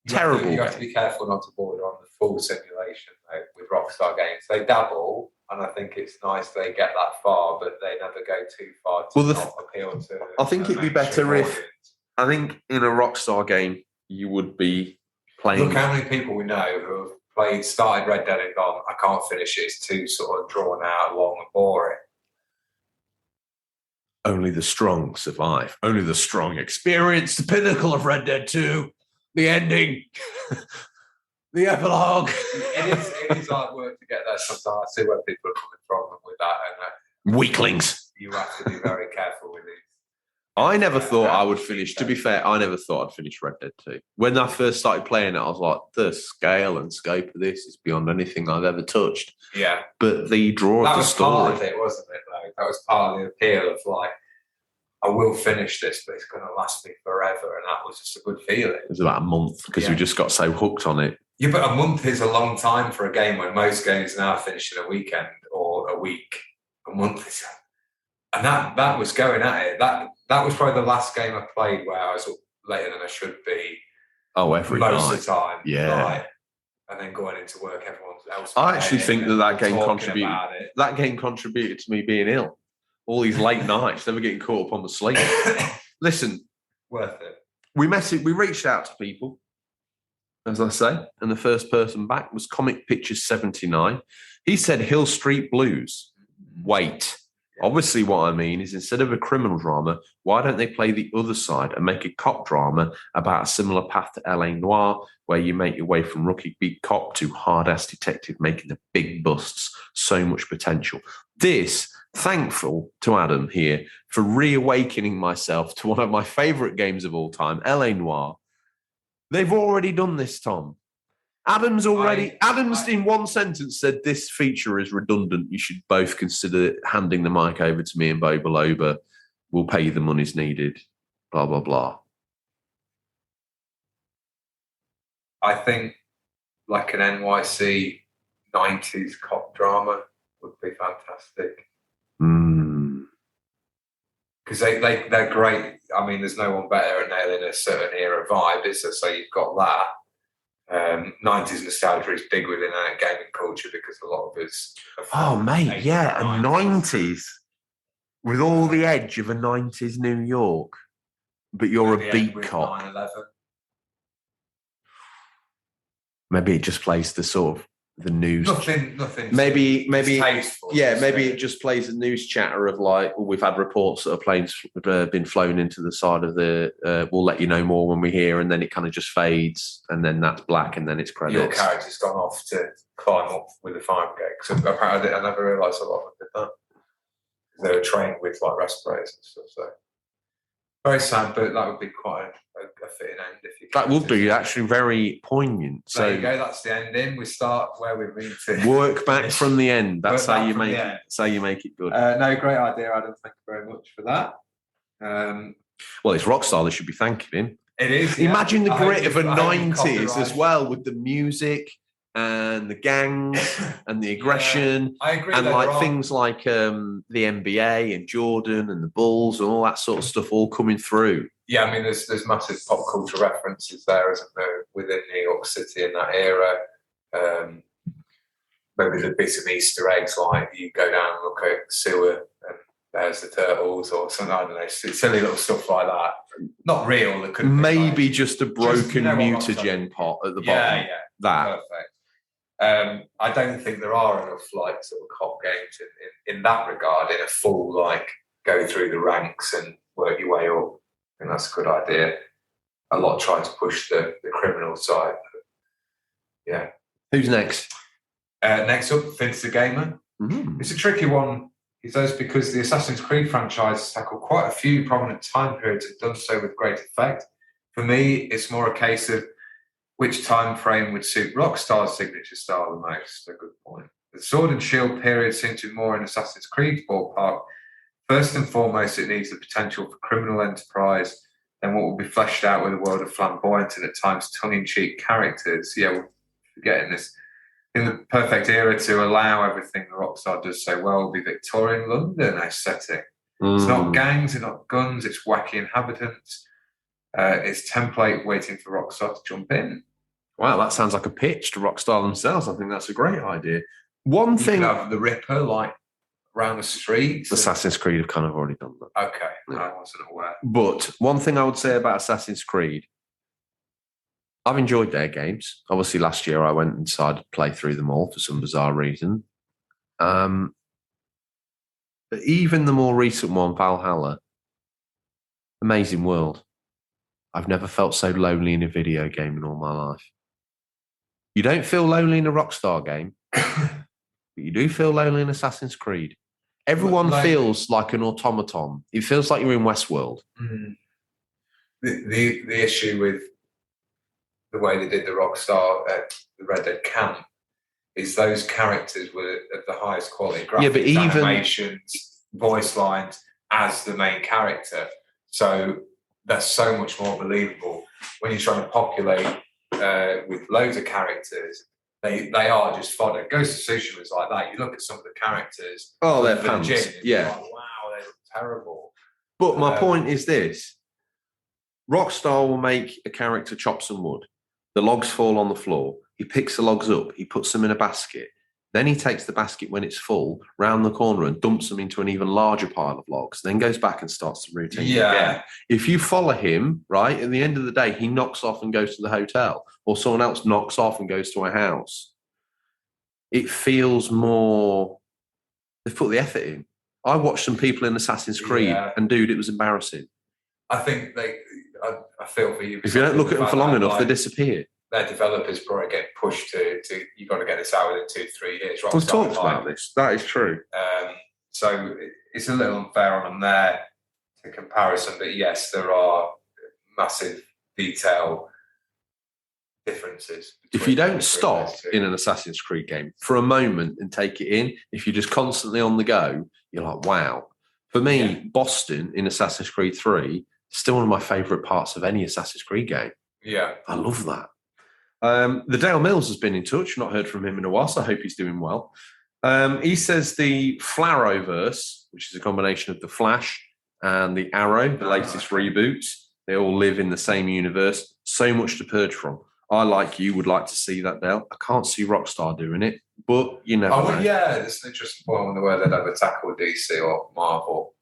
Terrible. You have to be careful not to border on the full simulation, though, with Rockstar games. They dabble, and I think it's nice they get that far, but they never go too far to not appeal to... I think it'd be better if... I think in a Rockstar game, you would be playing... Look how many people we know who have started Red Dead and gone, I can't finish it, it's too sort of drawn out, long and boring. Only the strong survive. Only the strong experience the pinnacle of Red Dead 2. The ending. The epilogue. It is hard work to get there sometimes. I see where people are coming from with that. And weaklings. You have to be very careful with these. I never thought I would finish. To be fair, I never thought I'd finish Red Dead 2. When I first started playing it, I was like, the scale and scope of this is beyond anything I've ever touched. Yeah. But the draw of the story. That was part of it, wasn't it, though? That was part of the appeal of, like, I will finish this, but it's going to last me forever. And that was just a good feeling. It was about a month because we just got so hooked on it. Yeah, but a month is a long time for a game when most games now finish in a weekend or a week. A month is... And that was going at it. That was probably the last game I played where I was up later than I should be. Oh, every most night. Of the time. Yeah. Right. And then going into work, everyone else. I actually think that game contributed. That game contributed to me being ill. All these late nights, never getting caught up on the sleep. Listen, worth it. we reached out to people, as I say, and the first person back was Comic Pictures 79. He said Hill Street Blues. Wait. Obviously, what I mean is instead of a criminal drama, why don't they play the other side and make a cop drama about a similar path to L.A. Noire, where you make your way from rookie big cop to hard-ass detective making the big busts? So much potential. This, thankful to Adam here for reawakening myself to one of my favourite games of all time, L.A. Noire. They've already done this, Tom. Adam's in one sentence said this feature is redundant. You should both consider handing the mic over to me and Bo Beloba. We'll pay you the monies needed. Blah, blah, blah. I think like an NYC 90s cop drama would be fantastic. Because they're great. I mean, there's no one better at nailing a certain era vibe, is there? So you've got that. 90s nostalgia is big within our gaming culture because a lot of us. Oh, mate, yeah, a 90s with all the edge of a 90s New York, but you're a beat cop. 9/11. Maybe it just plays the sort of the news. Nothing. Maybe, tasteful, maybe it just plays the news chatter of like, well, we've had reports that a plane's been flown into the side of the. We'll let you know more when we hear, and then it kind of just fades, and then that's black, and then it's credits. Your character's gone off to climb up with a fire brigade. Because apparently, I never realised a lot of them did that. They were trained with like respirators and stuff. So very sad, but that would be quite a fitting end if you. That would be actually very poignant. So there you go. That's the ending. We start where we mean to work back from the end. That's how you make it. That's how you make it good. No, great idea, Adam. Thank you very much for that. Well, it's Rockstar. They should be thanking him. It is. Imagine the grit of a 90s as well, with the music and the gangs and the aggression. I agree. And like things like the NBA and Jordan and the Bulls and all that sort of stuff all coming through. Yeah, I mean, there's massive pop culture references there, isn't there, within New York City in that era. Maybe the bit of Easter eggs, like you go down and look at the sewer and there's the turtles or something, I don't know, silly little stuff like that. Not real. It could maybe like, just a broken mutagen pot at the bottom. Yeah, that. Perfect. I don't think there are enough like sort of cop games in that regard, in a full like go through the ranks and work your way up. I think that's a good idea. A lot try to push the criminal side. Yeah. Who's next? Next up, Vince the Gamer. Mm-hmm. It's a tricky one, he says, because the Assassin's Creed franchise has tackled quite a few prominent time periods and done so with great effect. For me, it's more a case of which time frame would suit Rockstar's signature style the most. A good point. The Sword and Shield period seems to be more in Assassin's Creed ballpark. First and foremost, it needs the potential for criminal enterprise and what will be fleshed out with a world of flamboyant and at times tongue-in-cheek characters. Yeah, we're forgetting this. In the perfect era to allow everything that Rockstar does so well will be Victorian London aesthetic. It's not gangs, it's not guns, it's wacky inhabitants. It's template waiting for Rockstar to jump in. Wow, that sounds like a pitch to Rockstar themselves. I think that's a great idea. One thing... You could have the Ripper, like, around the streets. Assassin's Creed have kind of already done that. Okay, yeah. I wasn't aware. But one thing I would say about Assassin's Creed, I've enjoyed their games. Obviously, last year I went and decided to play through them all for some bizarre reason. But even the more recent one, Valhalla, amazing world. I've never felt so lonely in a video game in all my life. You don't feel lonely in a Rockstar game, but you do feel lonely in Assassin's Creed. Everyone feels like an automaton. It feels like you're in Westworld. Mm. The issue with the way they did the Rockstar at the Red Dead camp is those characters were of the highest quality graphics, but even animations, voice lines as the main character. So that's so much more believable. When you're trying to populate with loads of characters, they are just fodder. Ghost of Tsushima was like that. You look at some of the characters. Oh, they're pants. Yeah. Like, wow, they look terrible. But my point is this. Rockstar will make a character chop some wood. The logs fall on the floor. He picks the logs up. He puts them in a basket. Then he takes the basket when it's full, round the corner and dumps them into an even larger pile of logs, then goes back and starts the routine again. If you follow him, right, at the end of the day, he knocks off and goes to the hotel, or someone else knocks off and goes to a house. It feels more, they've put the effort in. I watched some people in Assassin's Creed, and dude, it was embarrassing. I think I feel for you. If you don't look at them for long enough, they disappear. Their developers probably get pushed to you've got to get this out within 2-3 years. We've talked about this. That is true. So it's a little unfair on them there in comparison. But yes, there are massive detail differences. If you don't stop in an Assassin's Creed game for a moment and take it in, if you're just constantly on the go, you're like, wow. For me, Boston in Assassin's Creed 3 is still one of my favourite parts of any Assassin's Creed game. Yeah. I love that. The Dale Mills has been in touch. Not heard from him in a while, so I hope he's doing well. He says the Flarrowverse, which is a combination of the Flash and the Arrow, the latest reboots, they all live in the same universe. So much to purge from. I, like you, would like to see that, Dale. I can't see Rockstar doing it, but you never know. Yeah, it's an interesting point. I wonder whether they'd ever tackle DC or Marvel.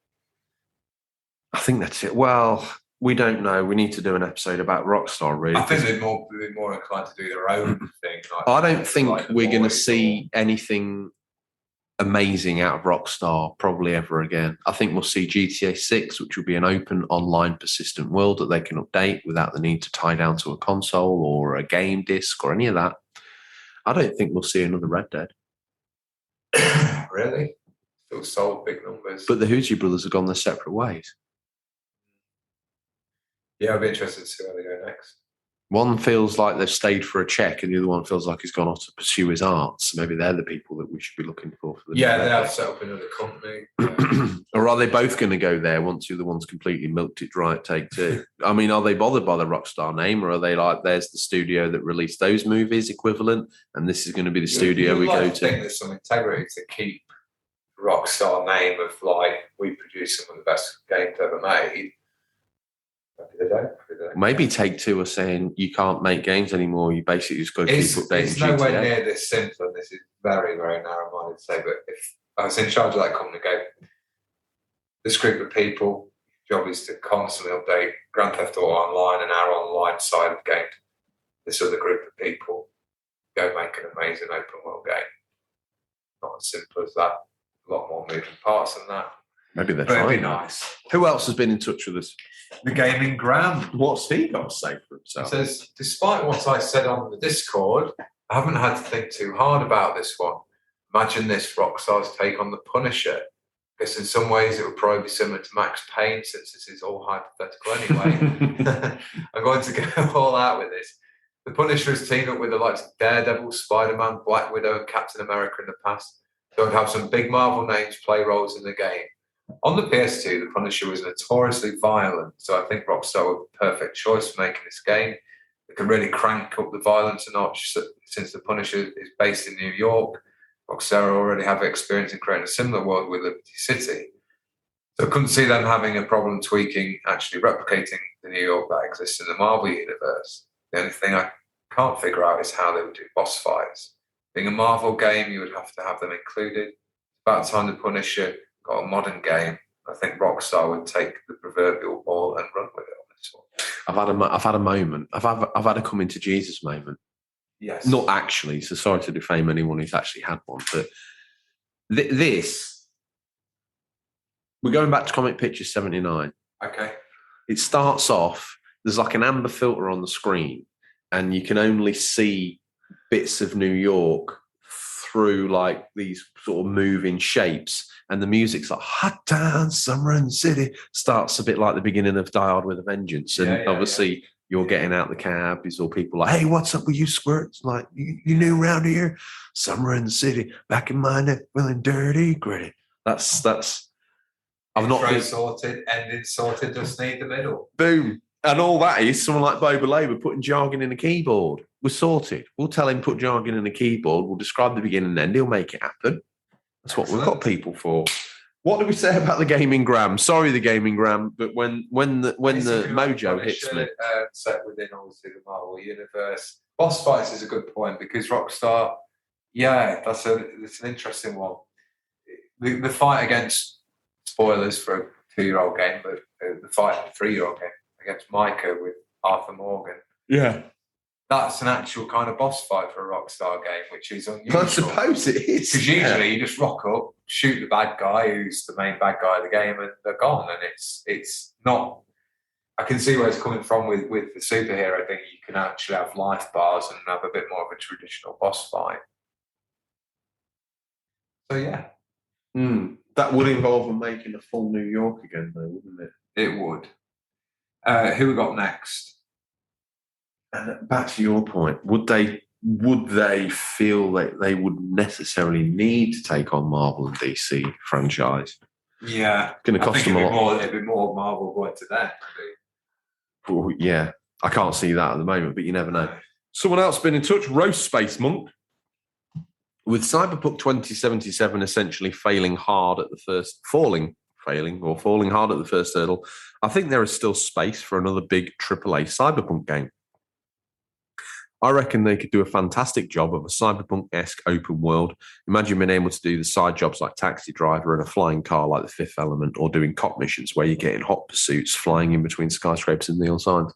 I think that's it. Well, we don't know. We need to do an episode about Rockstar, really. I think they're more inclined to do their own thing. I don't think we're going to see anything amazing out of Rockstar probably ever again. I think we'll see GTA 6, which will be an open, online, persistent world that they can update without the need to tie down to a console or a game disc or any of that. I don't think we'll see another Red Dead. Really? Still sold big numbers. But the Hootie brothers have gone their separate ways. Yeah, I'd be interested to see where they go next. One feels like they've stayed for a check, and the other one feels like he's gone off to pursue his art. So maybe they're the people that we should be looking for the they have set up another company. Or are they both going to go there once the other one's completely milked it dry at Take Two? I mean, are they bothered by the Rockstar name, or are they like, there's the studio that released those movies equivalent, and this is going to be the studio we go to? I think there's some integrity to keep Rockstar name of like, we produce some of the best games ever made. Maybe Take Two are saying you can't make games anymore. You basically just got to keep updating. It's nowhere near this simple, and this is very, very narrow-minded to say. But if I was in charge of that company, this group of people, job is to constantly update Grand Theft Auto Online and our online side of the game. This other group of people go make an amazing open world game. Not as simple as that. A lot more moving parts than that. Maybe they're trying. It'd be nice. Who else has been in touch with us? The Gaming Gram. What's he got to say for himself? He says, despite what I said on the Discord, I haven't had to think too hard about this one. Imagine this, Rockstar's take on the Punisher. I guess in some ways it would probably be similar to Max Payne, since this is all hypothetical anyway. I'm going to go all out with this. The Punisher has teamed up with the likes of Daredevil, Spider-Man, Black Widow, and Captain America in the past. So we'd have some big Marvel names play roles in the game. On the PS2, the Punisher was notoriously violent, so I think Rockstar were the perfect choice for making this game. They can really crank up the violence a notch since the Punisher is based in New York. Rockstar already have experience in creating a similar world with Liberty City. So I couldn't see them having a problem tweaking, actually replicating the New York that exists in the Marvel universe. The only thing I can't figure out is how they would do boss fights. Being a Marvel game, you would have to have them included. About the time the Punisher got a modern game, I think Rockstar would take the proverbial ball and run with it on this one. I've had a moment. I've had a come into Jesus moment. Yes. Not actually. So sorry to defame anyone who's actually had one, but this. We're going back to Comic Pictures 79. Okay. It starts off. There's like an amber filter on the screen, and you can only see bits of New York through like these sort of moving shapes. And the music's like Hot Town, Summer in the City. Starts a bit like the beginning of Die Hard with a Vengeance. And obviously you're getting out the cab. It's all people like, hey, what's up with you squirts? Like, you new around here? Summer in the City, back in my neck, feeling dirty, gritty. That's I've not been sorted, ended sorted, just need the middle. Boom. And all that is someone like Boba Labour putting jargon in a keyboard. We're sorted. We'll tell him put jargon in a keyboard. We'll describe the beginning and end. He'll make it happen. That's what we've got people for. What do we say about the Gaming Gram? Sorry, the Gaming Gram, but when the mojo hits me, set within obviously the Marvel universe, boss fights is a good point because Rockstar, Yeah, that's an interesting one. The fight against, spoilers for a 2-year-old game, but the fight, a 3-year-old game against Micah with Arthur Morgan. Yeah. That's an actual kind of boss fight for a Rockstar game, which is unusual. I suppose it is. Because usually you just rock up, shoot the bad guy who's the main bad guy of the game, and they're gone. And it's not. I can see where it's coming from with the superhero thing. You can actually have life bars and have a bit more of a traditional boss fight. So yeah. That would involve them making a full New York again, though, wouldn't it? It would. Who we got next? And back to your point, would they feel that they would necessarily need to take on Marvel and DC franchise? Yeah, going to cost them a lot. It'd be more Marvel going to them. Well, yeah, I can't see that at the moment, but you never know. Someone else been in touch. Roast Space Monk. With Cyberpunk 2077 essentially falling hard at the first hurdle, I think there is still space for another big AAA Cyberpunk game. I reckon they could do a fantastic job of a Cyberpunk-esque open world. Imagine being able to do the side jobs like taxi driver and a flying car like The Fifth Element, or doing cop missions where you're getting hot pursuits flying in between skyscrapers and neon signs.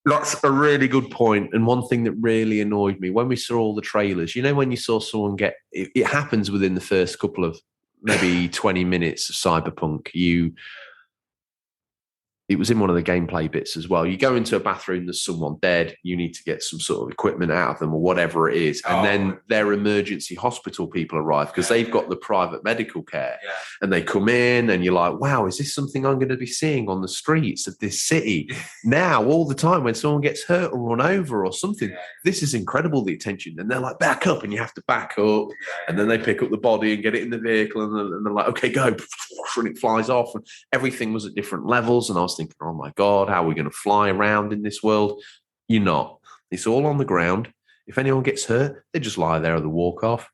That's a really good point. And one thing that really annoyed me when we saw all the trailers, when you saw someone it happens within the first couple of maybe 20 minutes of Cyberpunk, it was in one of the gameplay bits as well. You go into a bathroom, there's someone dead, you need to get some sort of equipment out of them or whatever it is. And then their emergency hospital people arrive because they've got the private medical care. Yeah. And they come in and you're like, wow, is this something I'm going to be seeing on the streets of this city now all the time when someone gets hurt or run over or something? Yeah. This is incredible, the attention. And they're like, back up, and you have to back up. Yeah. And then they pick up the body and get it in the vehicle and they're like, okay, go. And it flies off. And everything was at different levels. And I was thinking, oh my God, how are we going to fly around in this world? You're not. It's all on the ground. If anyone gets hurt, they just lie there at the walk off.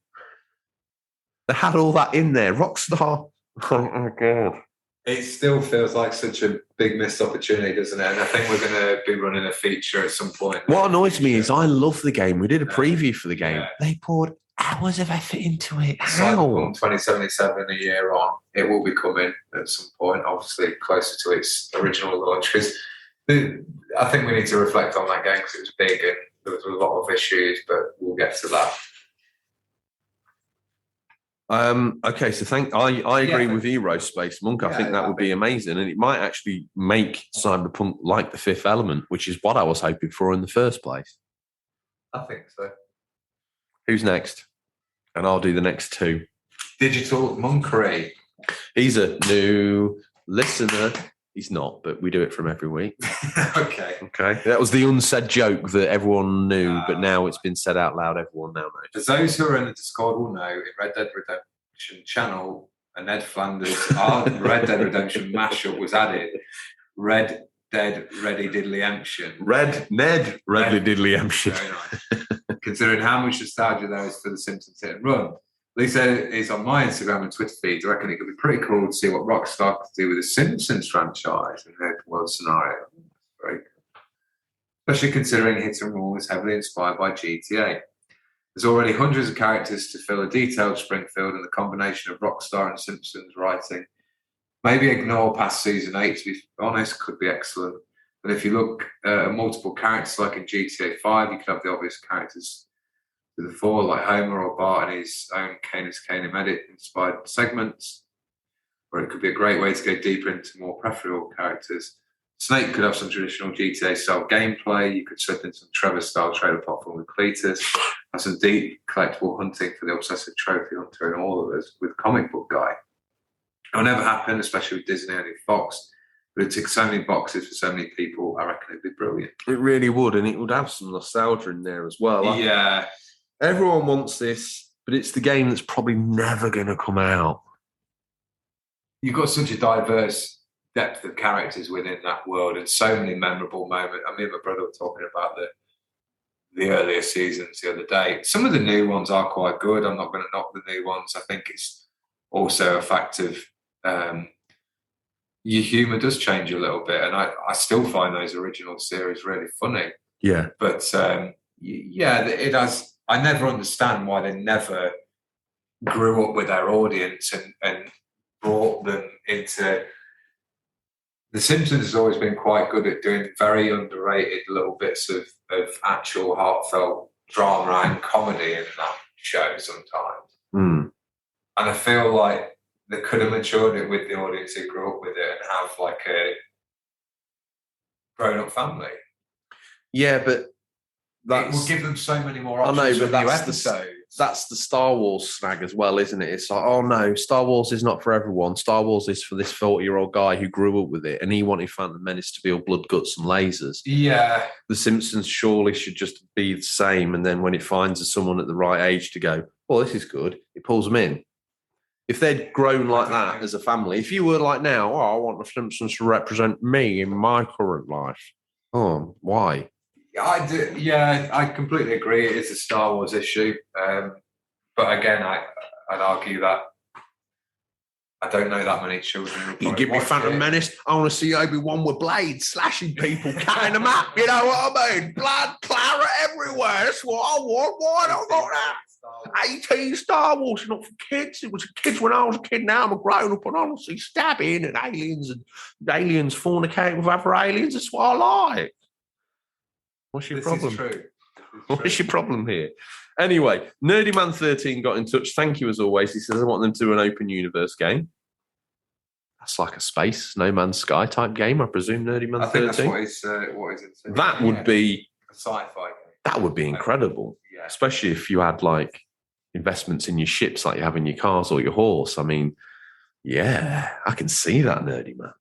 They had all that in there. Rockstar. Oh my God. It still feels like such a big missed opportunity, doesn't it? And I think we're going to be running a feature at some point. What annoys me is I love the game. We did a preview for the game. Yeah. They poured hours of effort into it. How? 2077 a year on. It will be coming at some point, obviously closer to its original launch. Because I think we need to reflect on that game because it was big and there was a lot of issues, but we'll get to that. Okay, so I agree with you, Roast Space Monk. I think that would be amazing, and it might actually make Cyberpunk like The Fifth Element, which is what I was hoping for in the first place. I think so. Who's next? And I'll do the next two. Digital Monkery. He's a new listener. He's not, but we do it from every week. Okay. That was the unsaid joke that everyone knew, but now it's been said out loud. Everyone now knows. As those who are in the Discord will know, in Red Dead Redemption channel, a Ned Flanders Red Dead Redemption mashup was added. Red Dead Ready Diddly Emption. Red Ned Ready Diddly Emption. Very nice. Considering how much nostalgia there is for the Simpsons hit and run. Lisa is on my Instagram and Twitter feeds. I reckon it could be pretty cool to see what Rockstar could do with the Simpsons franchise in an open world scenario. Very cool. Especially considering Hit and Run was heavily inspired by GTA. There's already hundreds of characters to fill a detailed Springfield, and the combination of Rockstar and Simpsons writing, maybe ignore past season 8, to be honest, could be excellent. But if you look at multiple characters like in GTA 5, you could have the obvious characters to the fore, like Homer or Bart and his own Canis Canem edit-inspired segments, or it could be a great way to go deeper into more peripheral characters. Snake could have some traditional GTA-style gameplay. You could slip in some Trevor-style trailer platform with Cletus, have some deep collectible hunting for the obsessive trophy hunter and all of us with Comic Book Guy. It'll never happen, especially with Disney and Fox, but it ticks so many boxes for so many people. I reckon it'd be brilliant. It really would, and it would have some nostalgia in there as well. Yeah. Everyone wants this, but it's the game that's probably never going to come out. You've got such a diverse depth of characters within that world and so many memorable moments. I mean, my brother was talking about the earlier seasons the other day. Some of the new ones are quite good. I'm not going to knock the new ones. I think it's also a fact of your humour does change a little bit, and I still find those original series really funny. Yeah. But, yeah, it has I never understand why they never grew up with their audience and brought them into. The Simpsons has always been quite good at doing very underrated little bits of actual heartfelt drama and comedy in that show sometimes. Mm. And I feel like they could have matured it with the audience who grew up with it and have like a grown-up family. Yeah, but It will give them so many more I options know, for but new that's episodes. that's the Star Wars snag as well, isn't it? It's like, oh no, Star Wars is not for everyone. Star Wars is for this 40-year-old guy who grew up with it, and he wanted Phantom Menace to be all blood, guts, and lasers. Yeah. The Simpsons surely should just be the same, and then when it finds someone at the right age to go, well, this is good, it pulls them in. If they'd grown like that as a family, if you were like now, oh, I want the Simpsons to represent me in my current life. Oh, why? I do. Yeah, I completely agree. It is a Star Wars issue, but again, I'd argue that I don't know that many children. You give me Phantom Menace, I want to see Obi-Wan with blades slashing people, cutting them up. You know what I mean? Blood, claret everywhere. That's what I want. Why don't I got that? 18 Star Wars, not for kids. It was for kids when I was a kid. Now I'm a grown up and I want to see stabbing and aliens fornicating with other aliens. That's what I like. What's your problem? Is true. What's your problem here? Anyway, Nerdyman13 got in touch. Thank you as always. He says, I want them to do an open universe game. That's like a space, No Man's Sky type game, I presume, Nerdyman13. I think that's what he's That would be a sci-fi game. That would be incredible. Yeah. Especially if you had like investments in your ships like you have in your cars or your horse. I mean, yeah, I can see that, Nerdy Man.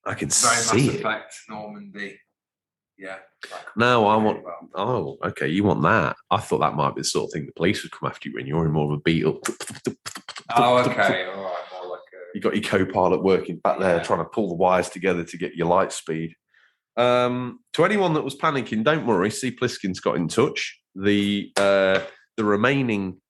I can see Mass it. Effect, Normandy. Yeah. No, I want. Oh, okay. You want that? I thought that might be the sort of thing the police would come after you when you're in more of a beat up. Oh, okay. All right. More like you got your co-pilot working back there, trying to pull the wires together to get your light speed. To anyone that was panicking, don't worry. C. Pliskin's got in touch. The remaining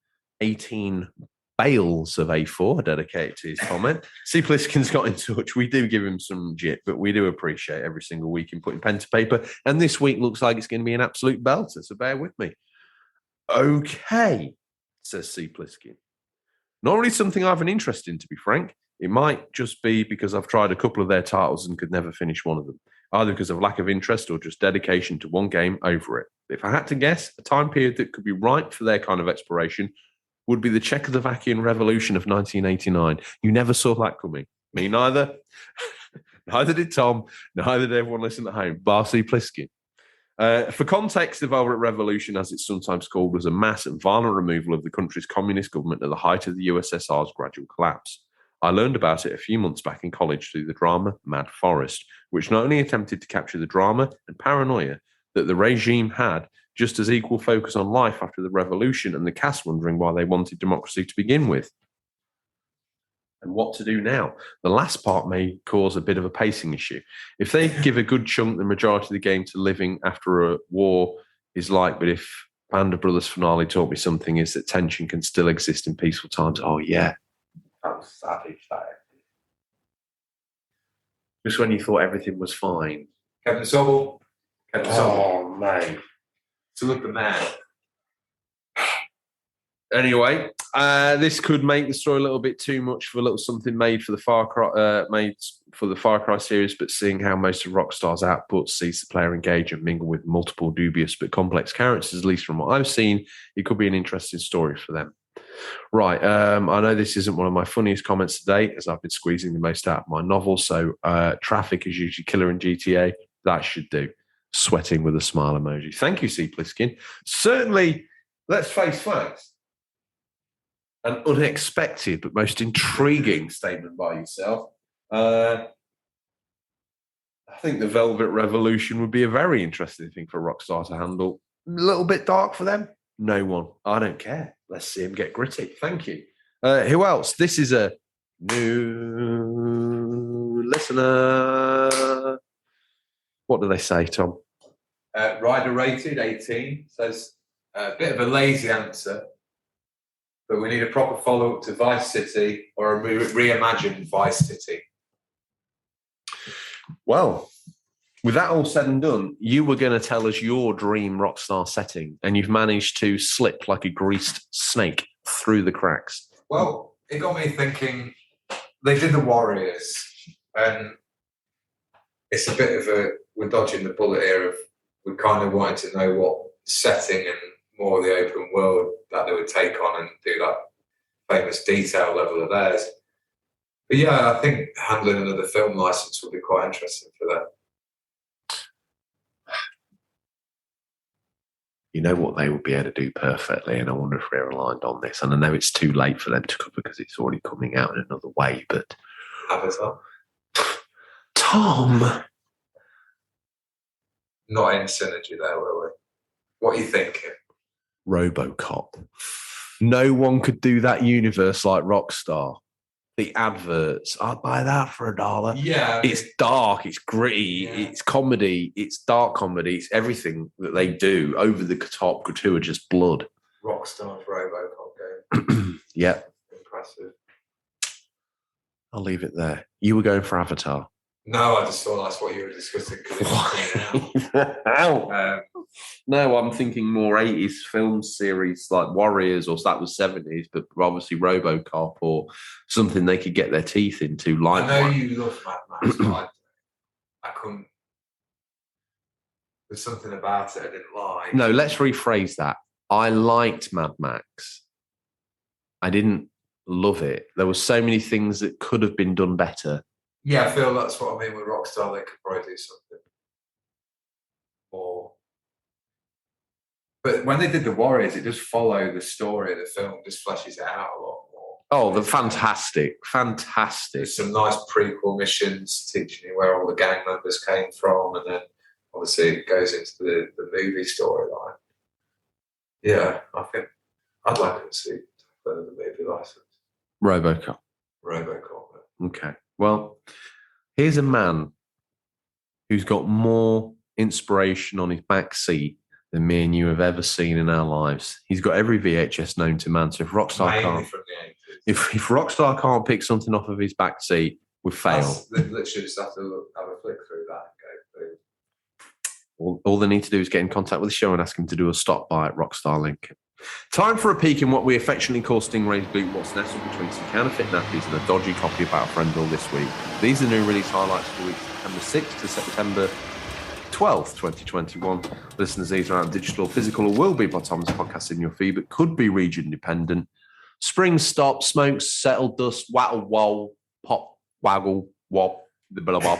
18 bales of A4 are dedicated to his comment. C. Pliskin's got in touch. We do give him some jit, but we do appreciate every single week in putting pen to paper. And this week looks like it's going to be an absolute belter, so bear with me. Okay, says C. Pliskin. Not really something I have an interest in, to be frank. It might just be because I've tried a couple of their titles and could never finish one of them, either because of lack of interest or just dedication to one game over it. If I had to guess, a time period that could be right for their kind of exploration would be the Czechoslovakian Revolution of 1989. You never saw that coming. Me neither. Neither did Tom. Neither did everyone listening at home. Bar C. Pliskin. For context, the Velvet Revolution, as it's sometimes called, was a mass and violent removal of the country's communist government at the height of the USSR's gradual collapse. I learned about it a few months back in college through the drama Mad Forest, which not only attempted to capture the drama and paranoia that the regime had, just as equal focus on life after the revolution and the cast wondering why they wanted democracy to begin with. And what to do now. The last part may cause a bit of a pacing issue. If they give a good chunk, the majority of the game to living after a war is like, but if Band of Brothers finale taught me something, is that tension can still exist in peaceful times. Oh, yeah. That was savage, that. Just when you thought everything was fine. Captain Sobel. Oh, mate. Salute the man. Anyway, this could make the story a little bit too much for a little something made for the Far Cry series, but seeing how most of Rockstar's output sees the player engage and mingle with multiple dubious but complex characters, at least from what I've seen, it could be an interesting story for them. Right, I know this isn't one of my funniest comments today, as I've been squeezing the most out of my novel, so traffic is usually killer in GTA. That should do. Sweating with a smile emoji. Thank you, C. Pliskin. Certainly, let's face facts. An unexpected but most intriguing statement by yourself. I think the Velvet Revolution would be a very interesting thing for Rockstar to handle. A little bit dark for them? No one. I don't care. Let's see him get gritty. Thank you. Who else? This is a new listener. What do they say, Tom? Rider rated 18 says a bit of a lazy answer, but we need a proper follow-up to Vice City or a reimagined Vice City. Well, With that all said and done, you were going to tell us your dream Rockstar setting, and you've managed to slip like a greased snake through the cracks. Well, it got me thinking. They did the Warriors, and it's a bit of we're dodging the bullet here of we kind of wanted to know what setting and more of the open world that they would take on and do that famous detail level of theirs. But yeah, I think handling another film license would be quite interesting for them. You know what they would be able to do perfectly, and I wonder if we're aligned on this. And I know it's too late for them to cover because it's already coming out in another way, but... Avatar? Tom! Not in synergy there, were we? What are you thinking? RoboCop. No one could do that universe like Rockstar. The adverts, I'd buy that for $1. Yeah. It's dark, it's gritty, it's comedy, it's dark comedy, it's everything that they do, over the top, gratuitous blood. Rockstar's RoboCop game. Yeah. Impressive. I'll leave it there. You were going for Avatar. No, I just thought that's what you were discussing. No, I'm thinking more 80s film series like Warriors, or that was 70s, but obviously RoboCop or something they could get their teeth into. Like I know you love Mad Max, but I couldn't. There's something about it I didn't like. No, let's rephrase that. I liked Mad Max. I didn't love it. There were so many things that could have been done better. Yeah, I feel that's what I mean with Rockstar. They could probably do something more. But when they did the Warriors, it does follow the story of the film, just fleshes it out a lot more. Oh, they're fantastic. Fantastic. There's some nice prequel missions teaching you where all the gang members came from, and then obviously it goes into the movie storyline. Yeah, I think I'd like to see the movie license. RoboCop. Okay. Well, here's a man who's got more inspiration on his back seat than me and you have ever seen in our lives. He's got every VHS known to man. So if Rockstar can't, from the 80s. if Rockstar can't pick something off of his back seat, we've failed. They literally just have to have a flick through that and go through. All they need to do is get in contact with the show and ask him to do a stop by at Rockstar Link. Time for a peek in what we affectionately call Stingray's boot, what's nestled between some counterfeit nappies and a dodgy copy of Battlefriendle this week. These are new release highlights for the week September 6th to September 12th, 2021. Listeners, these are out digital, physical, or will be by Tom's podcast in your feed, but could be region dependent. Spring stop, smokes, settled dust, wattle, wall, pop, waggle, wop, the blah, blah.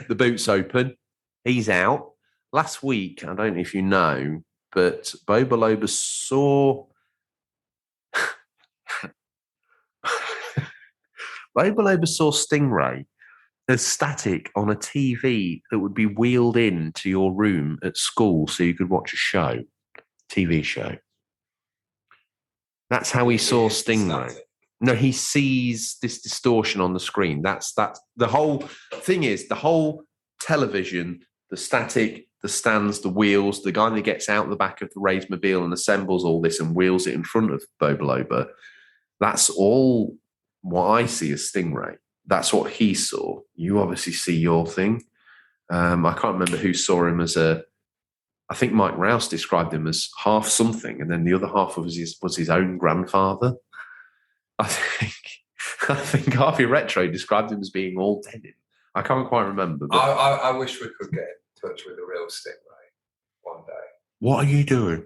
The boot's open. He's out. Last week, I don't know if you know, but Boba Loba saw Stingray as static on a TV that would be wheeled in to your room at school so you could watch a TV show. That's how he saw Stingray. No, he sees this distortion on the screen. That's the whole thing is the whole television, the static, the stands, the wheels, the guy that gets out the back of the raised mobile and assembles all this and wheels it in front of Boba Loba. That's all what I see as Stingray. That's what he saw. You obviously see your thing. I can't remember who saw him as I think Mike Rouse described him as half something, and then the other half was his own grandfather. I think Harvey Retro described him as being all dead. I can't quite remember. But I wish we could get in touch with the real Stingray one day. What are you doing?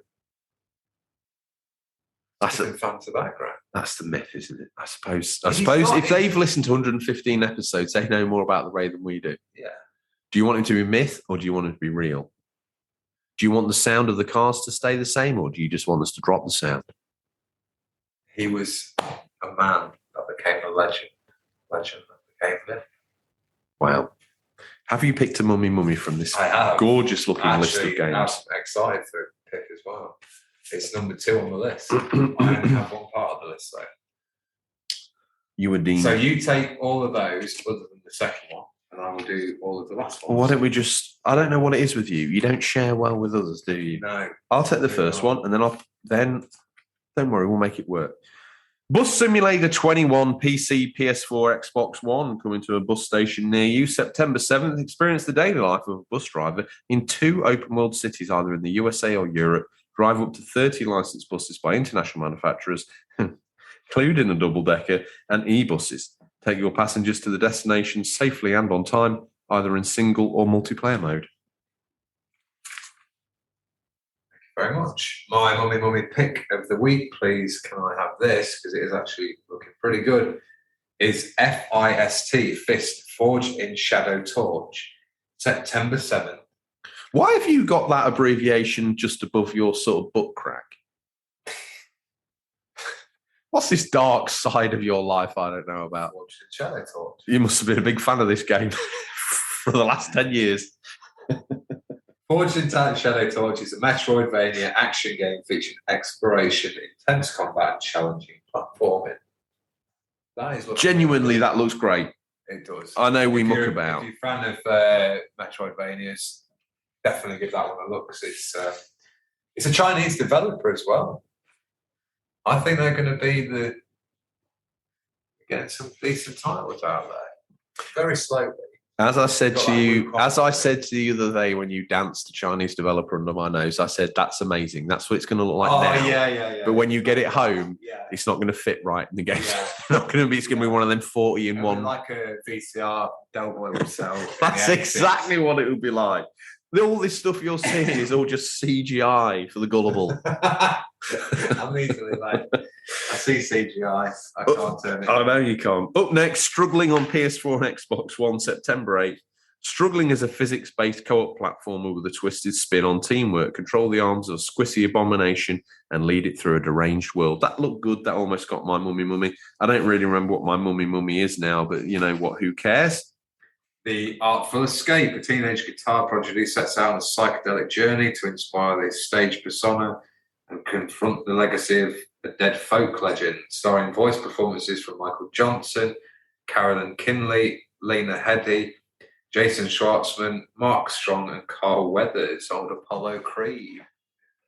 That's a fan to background. That's the myth, isn't it? I suppose if they've listened to 115 episodes, they know more about the Ray than we do. Yeah. Do you want him to be myth or do you want him to be real? Do you want the sound of the cars to stay the same or do you just want us to drop the sound? He was a man that became a legend. Legend that became myth. Wow. Have you picked a mummy from this gorgeous looking list of games? I'm excited to pick as well. It's number 2 on the list. I only have one part of the list though. You would deem. So you take all of those other than the second one, and I will do all of the last ones. Well, why don't we just? I don't know what it is with you. You don't share well with others, do you? No. I'll take the first one, and then don't worry, we'll make it work. Bus Simulator 21, PC, PS4, Xbox One, coming to a bus station near you. September 7th, experience the daily life of a bus driver in 2 open-world cities, either in the USA or Europe. Drive up to 30 licensed buses by international manufacturers, including a double-decker and e-buses. Take your passengers to the destination safely and on time, either in single or multiplayer mode. Very much. My mummy pick of the week, please. Can I have this? Because it is actually looking pretty good. Is FIST Forged in Shadow Torch, September 7th. Why have you got that abbreviation just above your sort of butt crack? What's this dark side of your life I don't know about? Forged in Shadow Torch. You must have been a big fan of this game for the last 10 years. Forged in Shadow Torch is a Metroidvania action game featuring exploration, intense combat, and challenging platforming. That is genuinely, that looks great. It does. I know we muck about. If you're a fan of Metroidvanias, definitely give that one a look, because it's a Chinese developer as well. I think they're going to be getting some decent titles out there. Very slowly. As I said to you the other day when you danced a Chinese developer under my nose, I said, that's amazing. That's what it's going to look like now. Yeah. But when you get it home, it's not going to fit right in the game. Yeah. It's going to be one of them 40 in one. Like a VCR Delboy would sell. That's exactly what it would be like. All this stuff you're seeing is all just CGI for the gullible. I'm easily like, I see CGI. I can't turn it. I know you can't. Up next, Struggling on PS4 and Xbox One, September 8th. Struggling is a physics-based co-op platformer with a twisted spin on teamwork. Control the arms of a squishy abomination and lead it through a deranged world. That looked good. That almost got my mummy. I don't really remember what my mummy is now, but you know what? Who cares? The Artful Escape, a teenage guitar prodigy, sets out on a psychedelic journey to inspire the stage persona and confront the legacy of a dead folk legend, starring voice performances from Michael Johnson, Carolyn Kinley, Lena Headey, Jason Schwartzman, Mark Strong, and Carl Weathers, old Apollo Creed.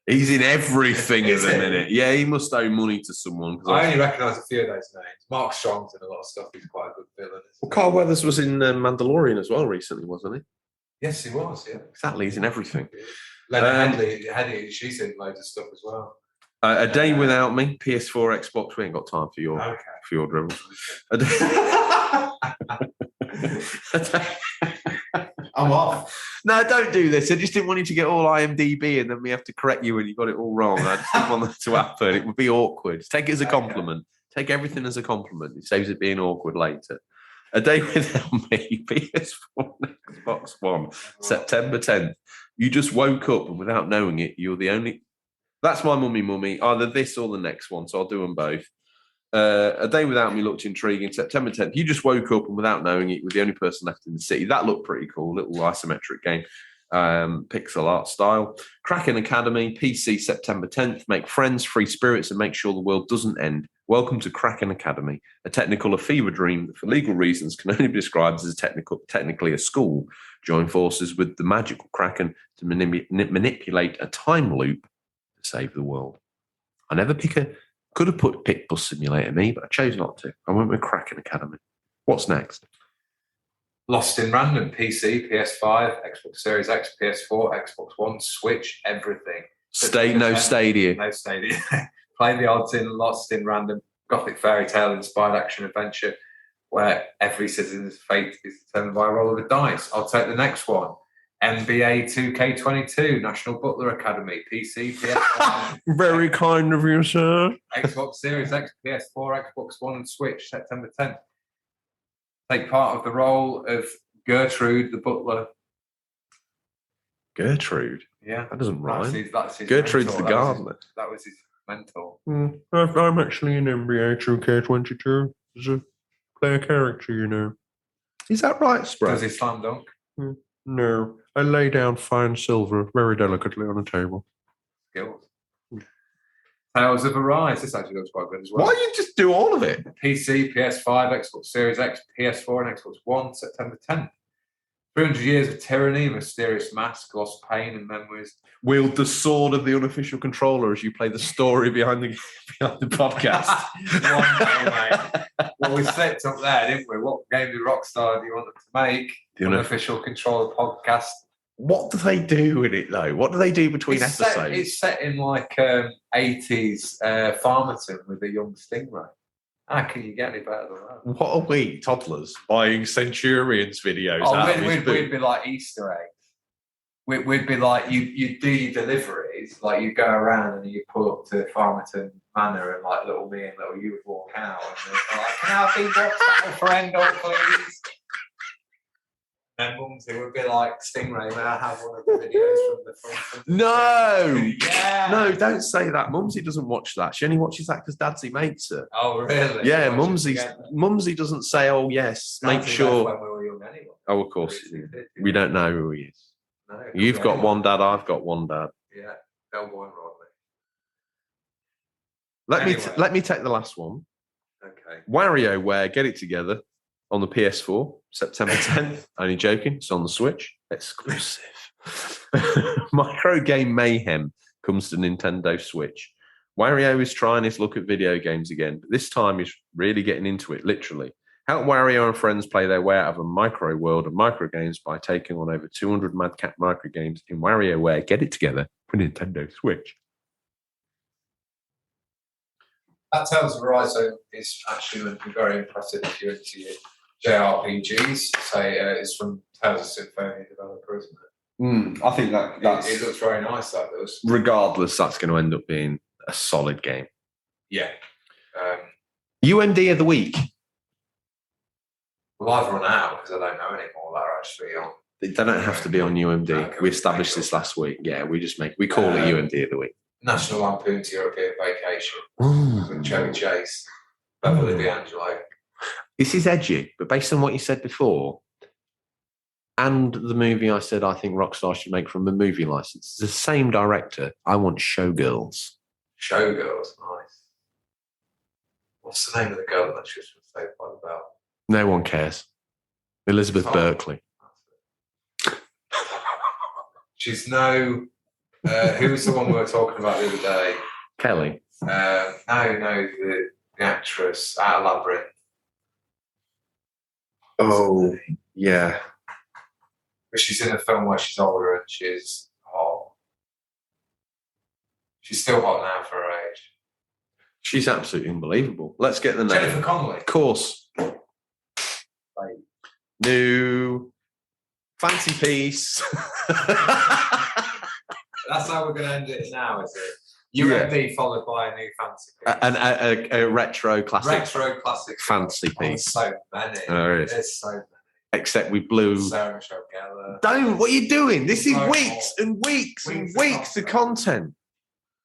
He's in everything at the minute. Yeah, he must owe money to someone. I only recognise a few of those names. Mark Strong's in a lot of stuff. He's quite a good villain. Well, Carl Weathers was in Mandalorian as well recently, wasn't he? Yes, he was, yeah. Exactly, he's in everything. Lena Headey, she's in loads of stuff as well. A Day Without Me, PS4, Xbox. We ain't got time for your dribble. I'm off. No, don't do this. I just didn't want you to get all IMDb and then we have to correct you when you got it all wrong. I just didn't want that to happen. It would be awkward. Take it as a compliment. Take everything as a compliment. It saves it being awkward later. A Day Without Me, PS4 and Xbox One, September 10th. You just woke up and without knowing it, you're the only... That's my mummy. Either this or the next one, so I'll do them both. A Day Without Me looked intriguing. September 10th, you just woke up and without knowing it, you were the only person left in the city. That looked pretty cool. Little isometric game. Pixel art style. Kraken Academy, PC, September 10th. Make friends, free spirits, and make sure the world doesn't end. Welcome to Kraken Academy, a technical or fever dream that for legal reasons can only be described as technically a school. Join forces with the magical Kraken to manipulate a time loop to save the world. I never could have picked Bus Simulator me, but I chose not to. I went with Kraken Academy. What's next? Lost in Random, PC, PS5, Xbox Series X, PS4, Xbox One, Switch, everything. No Stadia. No Stadia. Play the odds in Lost in Random, gothic fairy tale inspired action adventure where every citizen's fate is determined by a roll of the dice. I'll take the next one. NBA 2K22, National Butler Academy, PC, PS5. Very kind of you, sir. Xbox Series X, PS4, Xbox One, and Switch, September 10th. Take part of the role of Gertrude, the butler. Gertrude? Yeah. That doesn't rhyme. That's his Gertrude's mentor. the gardener. That was his mentor. I'm actually an NBA 2K22. As a player character, you know. Is that right, Sprat? Does he slam dunk? No. I lay down fine silver very delicately on a table. Skills. Tales of Arise. This actually looks quite good as well. Why don't you just do all of it? PC, PS5, Xbox Series X, PS4, and Xbox One, September 10th. 300 years of tyranny, mysterious mask, lost pain and memories. Wield the sword of the unofficial controller as you play the story behind the podcast. One day, mate. Well, we slipped up there, didn't we? What game did Rockstar do you want them to make? The unofficial controller podcast. What do they do with it, though? What do they do between episodes? It's set in like 80s Farmerton with a young stingray. How can you get any better than that? What are we, toddlers, buying Centurions videos? We'd be like Easter eggs. We'd be like, you do your deliveries, like you go around and you pull up to Farmerton Manor and like little me and little you would walk out and they're like, can I be what's friend or please? And Mumsy would be like, Stingray, may I have one of the videos from the front? No! Yeah! No, don't say that. Mumsy doesn't watch that. She only watches that because Dadsy makes her. Oh, really? Yeah, Mumsy doesn't say, oh, yes, Dadsy make sure. When we were young anyway. Oh, of course. We don't know who he is. No, you've got one dad, I've got one dad. Yeah, Bell Boy and Rodney. Let me take the last one. Okay. WarioWare, get it together. On the PS4, September 10th. Only joking, it's on the Switch. Exclusive. Micro Game Mayhem comes to Nintendo Switch. Wario is trying his luck at video games again, but this time he's really getting into it, literally. Help Wario and friends play their way out of a micro world of micro games by taking on over 200 madcap micro games in WarioWare. Get it together for Nintendo Switch. That Tales of Arise is actually very impressive if you're into your JRPGs. It's from Tales of Symphonia developer, isn't it? I think that's... It looks very nice, that does. Regardless, that's going to end up being a solid game. Yeah. UMD of the week. Well, I've run out because I don't know anymore that are actually on. They don't have to be on UMD. Okay, we established this last week. Yeah, we call it UMD of the week. National Lampoon's European Vacation Ooh. with Chevy Chase, Beverly D'Angelo. This is edgy, but based on what you said before, and the movie I said I think Rockstar should make from the movie license, it's the same director. I want Showgirls. Showgirls, nice. What's the name of the girl that's just been Saved by the Bell? No one cares. Elizabeth Berkley. She's no... who was the one we were talking about the other day? Kelly. No, the actress out of Labyrinth. Oh, yeah. But she's in a film where she's older and she's hot. She's still hot now for her age. She's absolutely unbelievable. Let's get the name. Jennifer Connelly. Of course. Right. New fancy piece. That's how we're going to end it now, is it? UMD followed by a new fancy piece. A retro classic. Retro classic. Fancy piece. So many. There's so many. Except we blew. Sarah Michelle Gellar. Don't. What are you doing? This is No weeks more. and weeks and Weeks weeks of of content.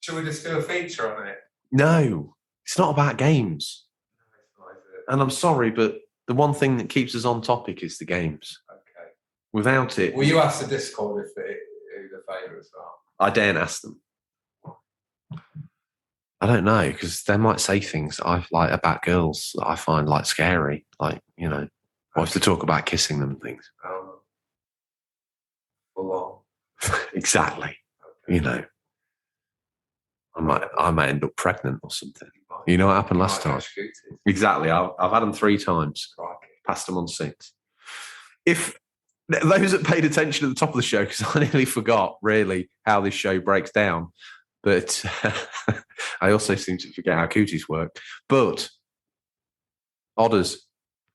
Should we just do a feature on it? No, it's not about games. No, it's not, is it? And I'm sorry, but the one thing that keeps us on topic is the games. Okay. Without it, Will you ask the Discord if who the favourites are? I daren't ask them. I don't know, because they might say things I like about girls that I find like scary, like, you know, or if they talk about kissing them and things. Full on. Exactly. Okay. You know, I might end up pregnant or something. You know what happened last time? Exactly. I've had them 3 times. Passed them on 6. If those that paid attention at the top of the show, because I nearly forgot really how this show breaks down, but I also seem to forget how cooties work. But Odders,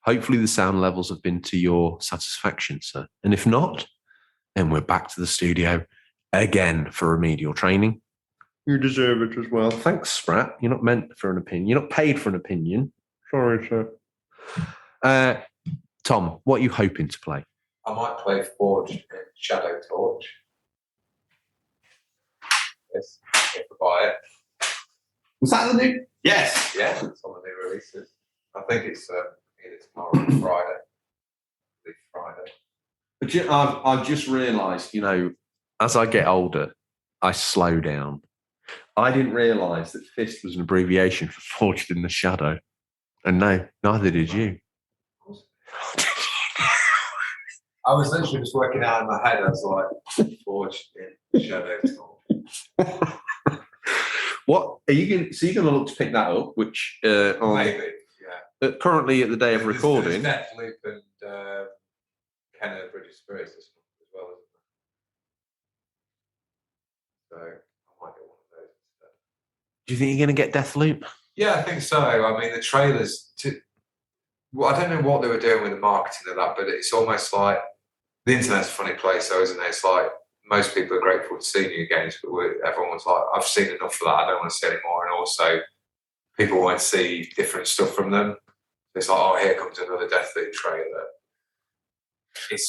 hopefully the sound levels have been to your satisfaction, sir. And if not, then we're back to the studio again for remedial training. You deserve it as well. Thanks, Sprat. You're not meant for an opinion. You're not paid for an opinion. Sorry, sir. Tom, what are you hoping to play? I might play Forge and Shadow Torch. Yes, if I buy it. Was that the new? Yes, yeah, it's on the new releases. I think it's either tomorrow or Friday. Friday. But I've just realised, you know, as I get older, I slow down. I didn't realise that FIST was an abbreviation for Forged in the Shadow. And no, neither did you. I was literally just working out in my head. I was like, forged in shadow tool. What are you going? So you're going to look to pick that up, which Maybe, yeah. Currently at the day of recording, there's Deathloop and Ken of the British Spirits as well, isn't there? So I might get one of those instead. do you think you're going to get Deathloop? Yeah, I think so. I mean, the trailers. Well, I don't know what they were doing with the marketing of that, but it's almost like the internet's a funny place, though, isn't it? It's like most people are grateful to see new games, but everyone's like, I've seen enough of that. I don't want to see any more. And also, people want to see different stuff from them. It's like, oh, here comes another Deathloop trailer.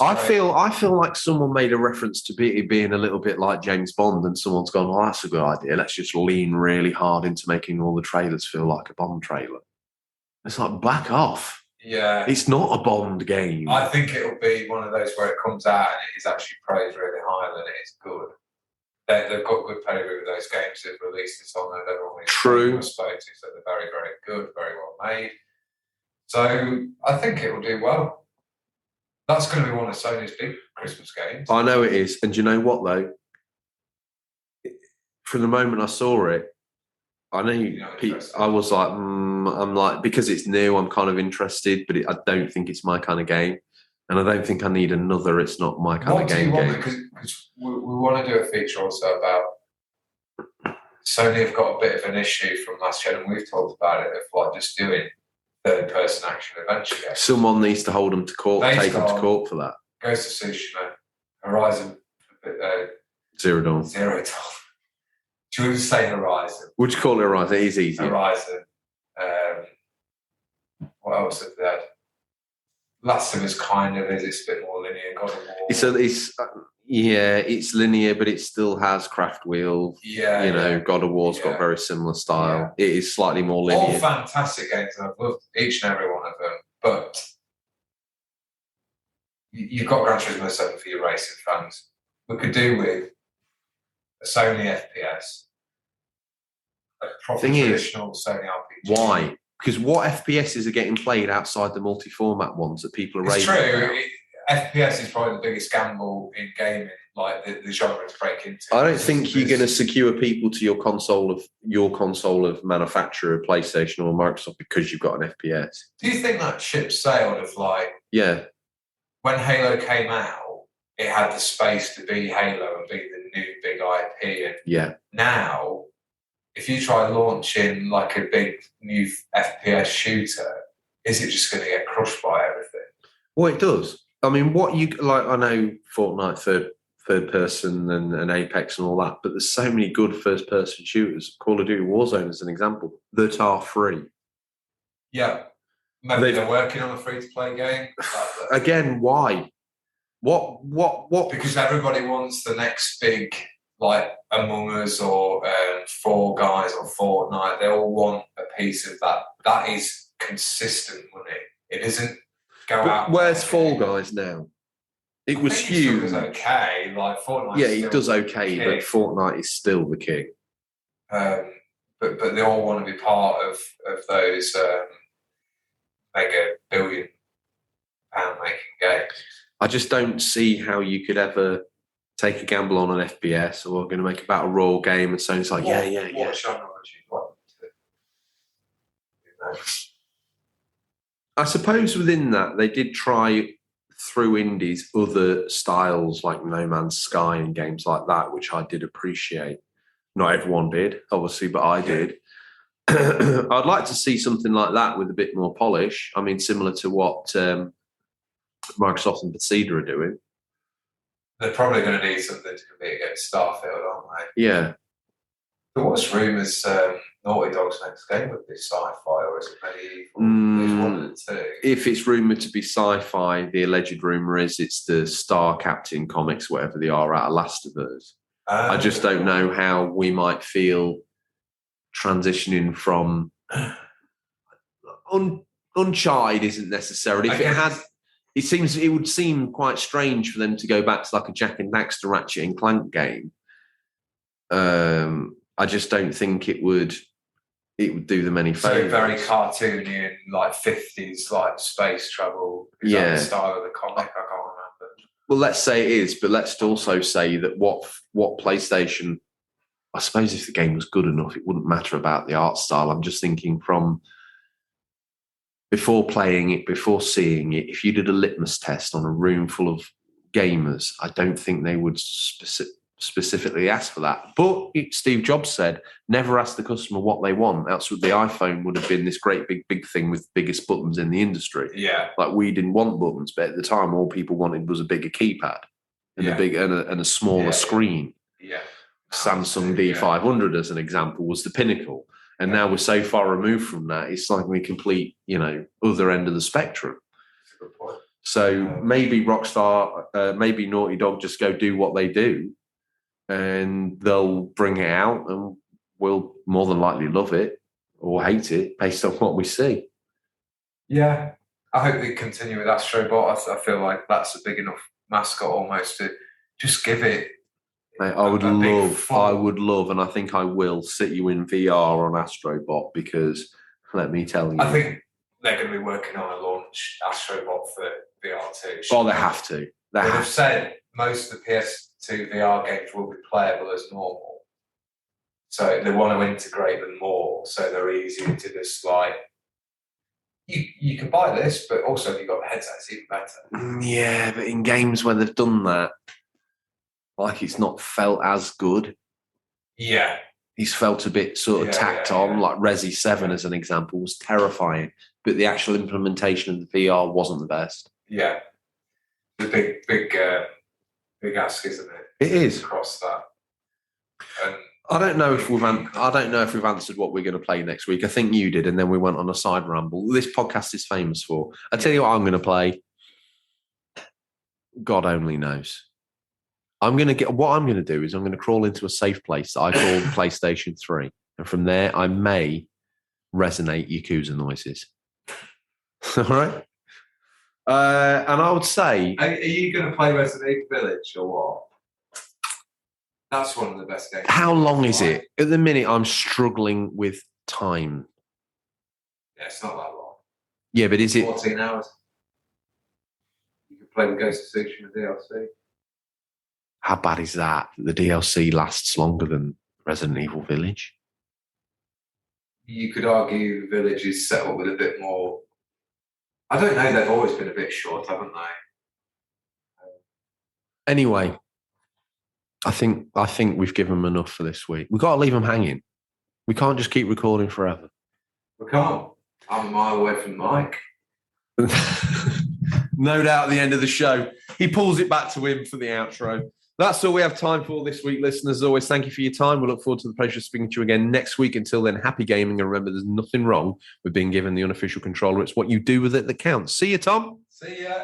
I feel like someone made a reference to it being a little bit like James Bond, and someone's gone, "Oh, that's a good idea. Let's just lean really hard into making all the trailers feel like a Bond trailer." It's like, back off. Yeah, it's not a Bond game. I think it'll be one of those where it comes out and it is actually praised really high and it is good. They've got good pedigree with those games they've released. It's on there. True. I spoke to, so they're very, very good, very well made. So I think it will do well. That's going to be one of Sony's big Christmas games. I know it is. And do you know what, though? From the moment I saw it, I know I was like, I'm like, because it's new, I'm kind of interested, but I don't think it's my kind of game. And I don't think I need another, it's not my kind of game. Because we want to do a feature also about Sony have got a bit of an issue from last year, and we've talked about it, of like just doing third-person action adventure games. Someone needs to hold them to court, take them to court for that. Ghost of Tsushima, Horizon, Zero Dawn. Should we just say Horizon? Would you call it Horizon? It is easy. Horizon. What else have they had? Last of Us kind of is. It's a bit more linear. God of War. It's linear, but it still has craft wheel. Yeah, God of War's got very similar style. Yeah. It is slightly more linear. All fantastic games, and I've loved each and every one of them. But you've got Gran Turismo 7 for your racing fans. We could do with a Sony FPS, a proper traditional Sony RPG. Why? Because what FPSs are getting played outside the multi-format ones that people are raising? It's true. FPS is probably the biggest gamble in gaming, like the genre to break into. I don't think you're going to secure people to your console of manufacturer, PlayStation or Microsoft, because you've got an FPS. Do you think that ship sailed of like? Yeah. When Halo came out, it had the space to be Halo and be the new big IP. And yeah. Now, if you try launching like a big new FPS shooter, is it just going to get crushed by everything? Well, it does. I mean, what you like, I know Fortnite third person and Apex and all that, but there's so many good first person shooters. Call of Duty Warzone is an example that are free. Yeah, maybe they're working on a free to play game. Again, why? What? Because everybody wants the next big, like Among Us or Fall Guys or Fortnite. They all want a piece of that. That is consistent money. It isn't. Where's Fall Guys now? It was huge. It was okay. Like Fortnite. Yeah, it does okay, but Fortnite is still the king. But they all want to be part of those mega £1 billion making games. I just don't see how you could ever take a gamble on an FPS or going to make a battle royale game and Sony's like, yeah. What genre would you like to? I suppose within that, they did try through indies other styles like No Man's Sky and games like that, which I did appreciate. Not everyone did, obviously, but I did. I'd like to see something like that with a bit more polish. I mean, similar to what Microsoft and Bethesda are doing. They're probably going to need something to compete against Starfield, aren't they? Yeah. There was rumours Naughty Dog's next game would be sci-fi, or is it medieval? There's one of the two. If it's rumoured to be sci-fi, the alleged rumour is it's the Star Captain comics, whatever they are, out of Last of Us. I just don't know how we might feel transitioning from... Uncharted isn't necessarily... If it had... It would seem quite strange for them to go back to like a Jack and Daxter Ratchet and Clank game. I just don't think it would do them any favours. So very cartoony and like 50s like space travel. Is that the style of the comic? I can't remember. Well, let's say it is, but let's also say that what PlayStation, I suppose if the game was good enough, it wouldn't matter about the art style. I'm just thinking from before playing it, before seeing it, if you did a litmus test on a room full of gamers, I don't think they would specifically ask for that. But Steve Jobs said, never ask the customer what they want. Else the iPhone would have been this great big thing with biggest buttons in the industry. Yeah. Like we didn't want buttons, but at the time, all people wanted was a bigger keypad and a smaller screen. Yeah. Samsung D500, as an example, was the pinnacle. And now we're so far removed from that, it's like the complete, other end of the spectrum. That's a good point. So maybe Rockstar, maybe Naughty Dog just go do what they do and they'll bring it out and we'll more than likely love it or hate it based on what we see. Yeah. I hope they continue with Astrobot. I feel like that's a big enough mascot almost to just give it. Mate, I would love, and I think I will sit you in VR on Astrobot because let me tell you. I think they're going to be working on a launch Astrobot for VR too. Oh, they have to. They've said most of the PS2 VR games will be playable as normal. So they want to integrate them more so they're easier to just like. You can buy this, but also if you've got the headset, it's even better. Yeah, but in games where they've done that, like it's not felt as good. Yeah. He's felt a bit sort of tacked on, like Resi 7 as an example, was terrifying, but the actual implementation of the VR wasn't the best. Yeah. It's a big ask, isn't it? It is. Across that. And I don't know if we've answered what we're going to play next week. I think you did, and then we went on a side ramble. This podcast is famous for. I tell you what I'm going to play. God only knows. What I'm going to do is I'm going to crawl into a safe place that I call PlayStation 3. And from there, I may resonate Yakuza noises. All right? And I would say... Are you going to play Resident Evil Village or what? That's one of the best games. How long is it? At the minute, I'm struggling with time. Yeah, it's not that long. Yeah, but is it... 14 hours. You can play with Ghost of Tsushima DLC. How bad is that? The DLC lasts longer than Resident Evil Village? You could argue Village is set up with a bit more... I don't know, they've always been a bit short, haven't they? Anyway, I think we've given them enough for this week. We've got to leave them hanging. We can't just keep recording forever. We can't. I'm a mile away from Mike. No doubt at the end of the show, he pulls it back to him for the outro. That's all we have time for this week, listeners. As always, thank you for your time. We look forward to the pleasure of speaking to you again next week. Until then, happy gaming. And remember, there's nothing wrong with being given the unofficial controller. It's what you do with it that counts. See you, Tom. See ya.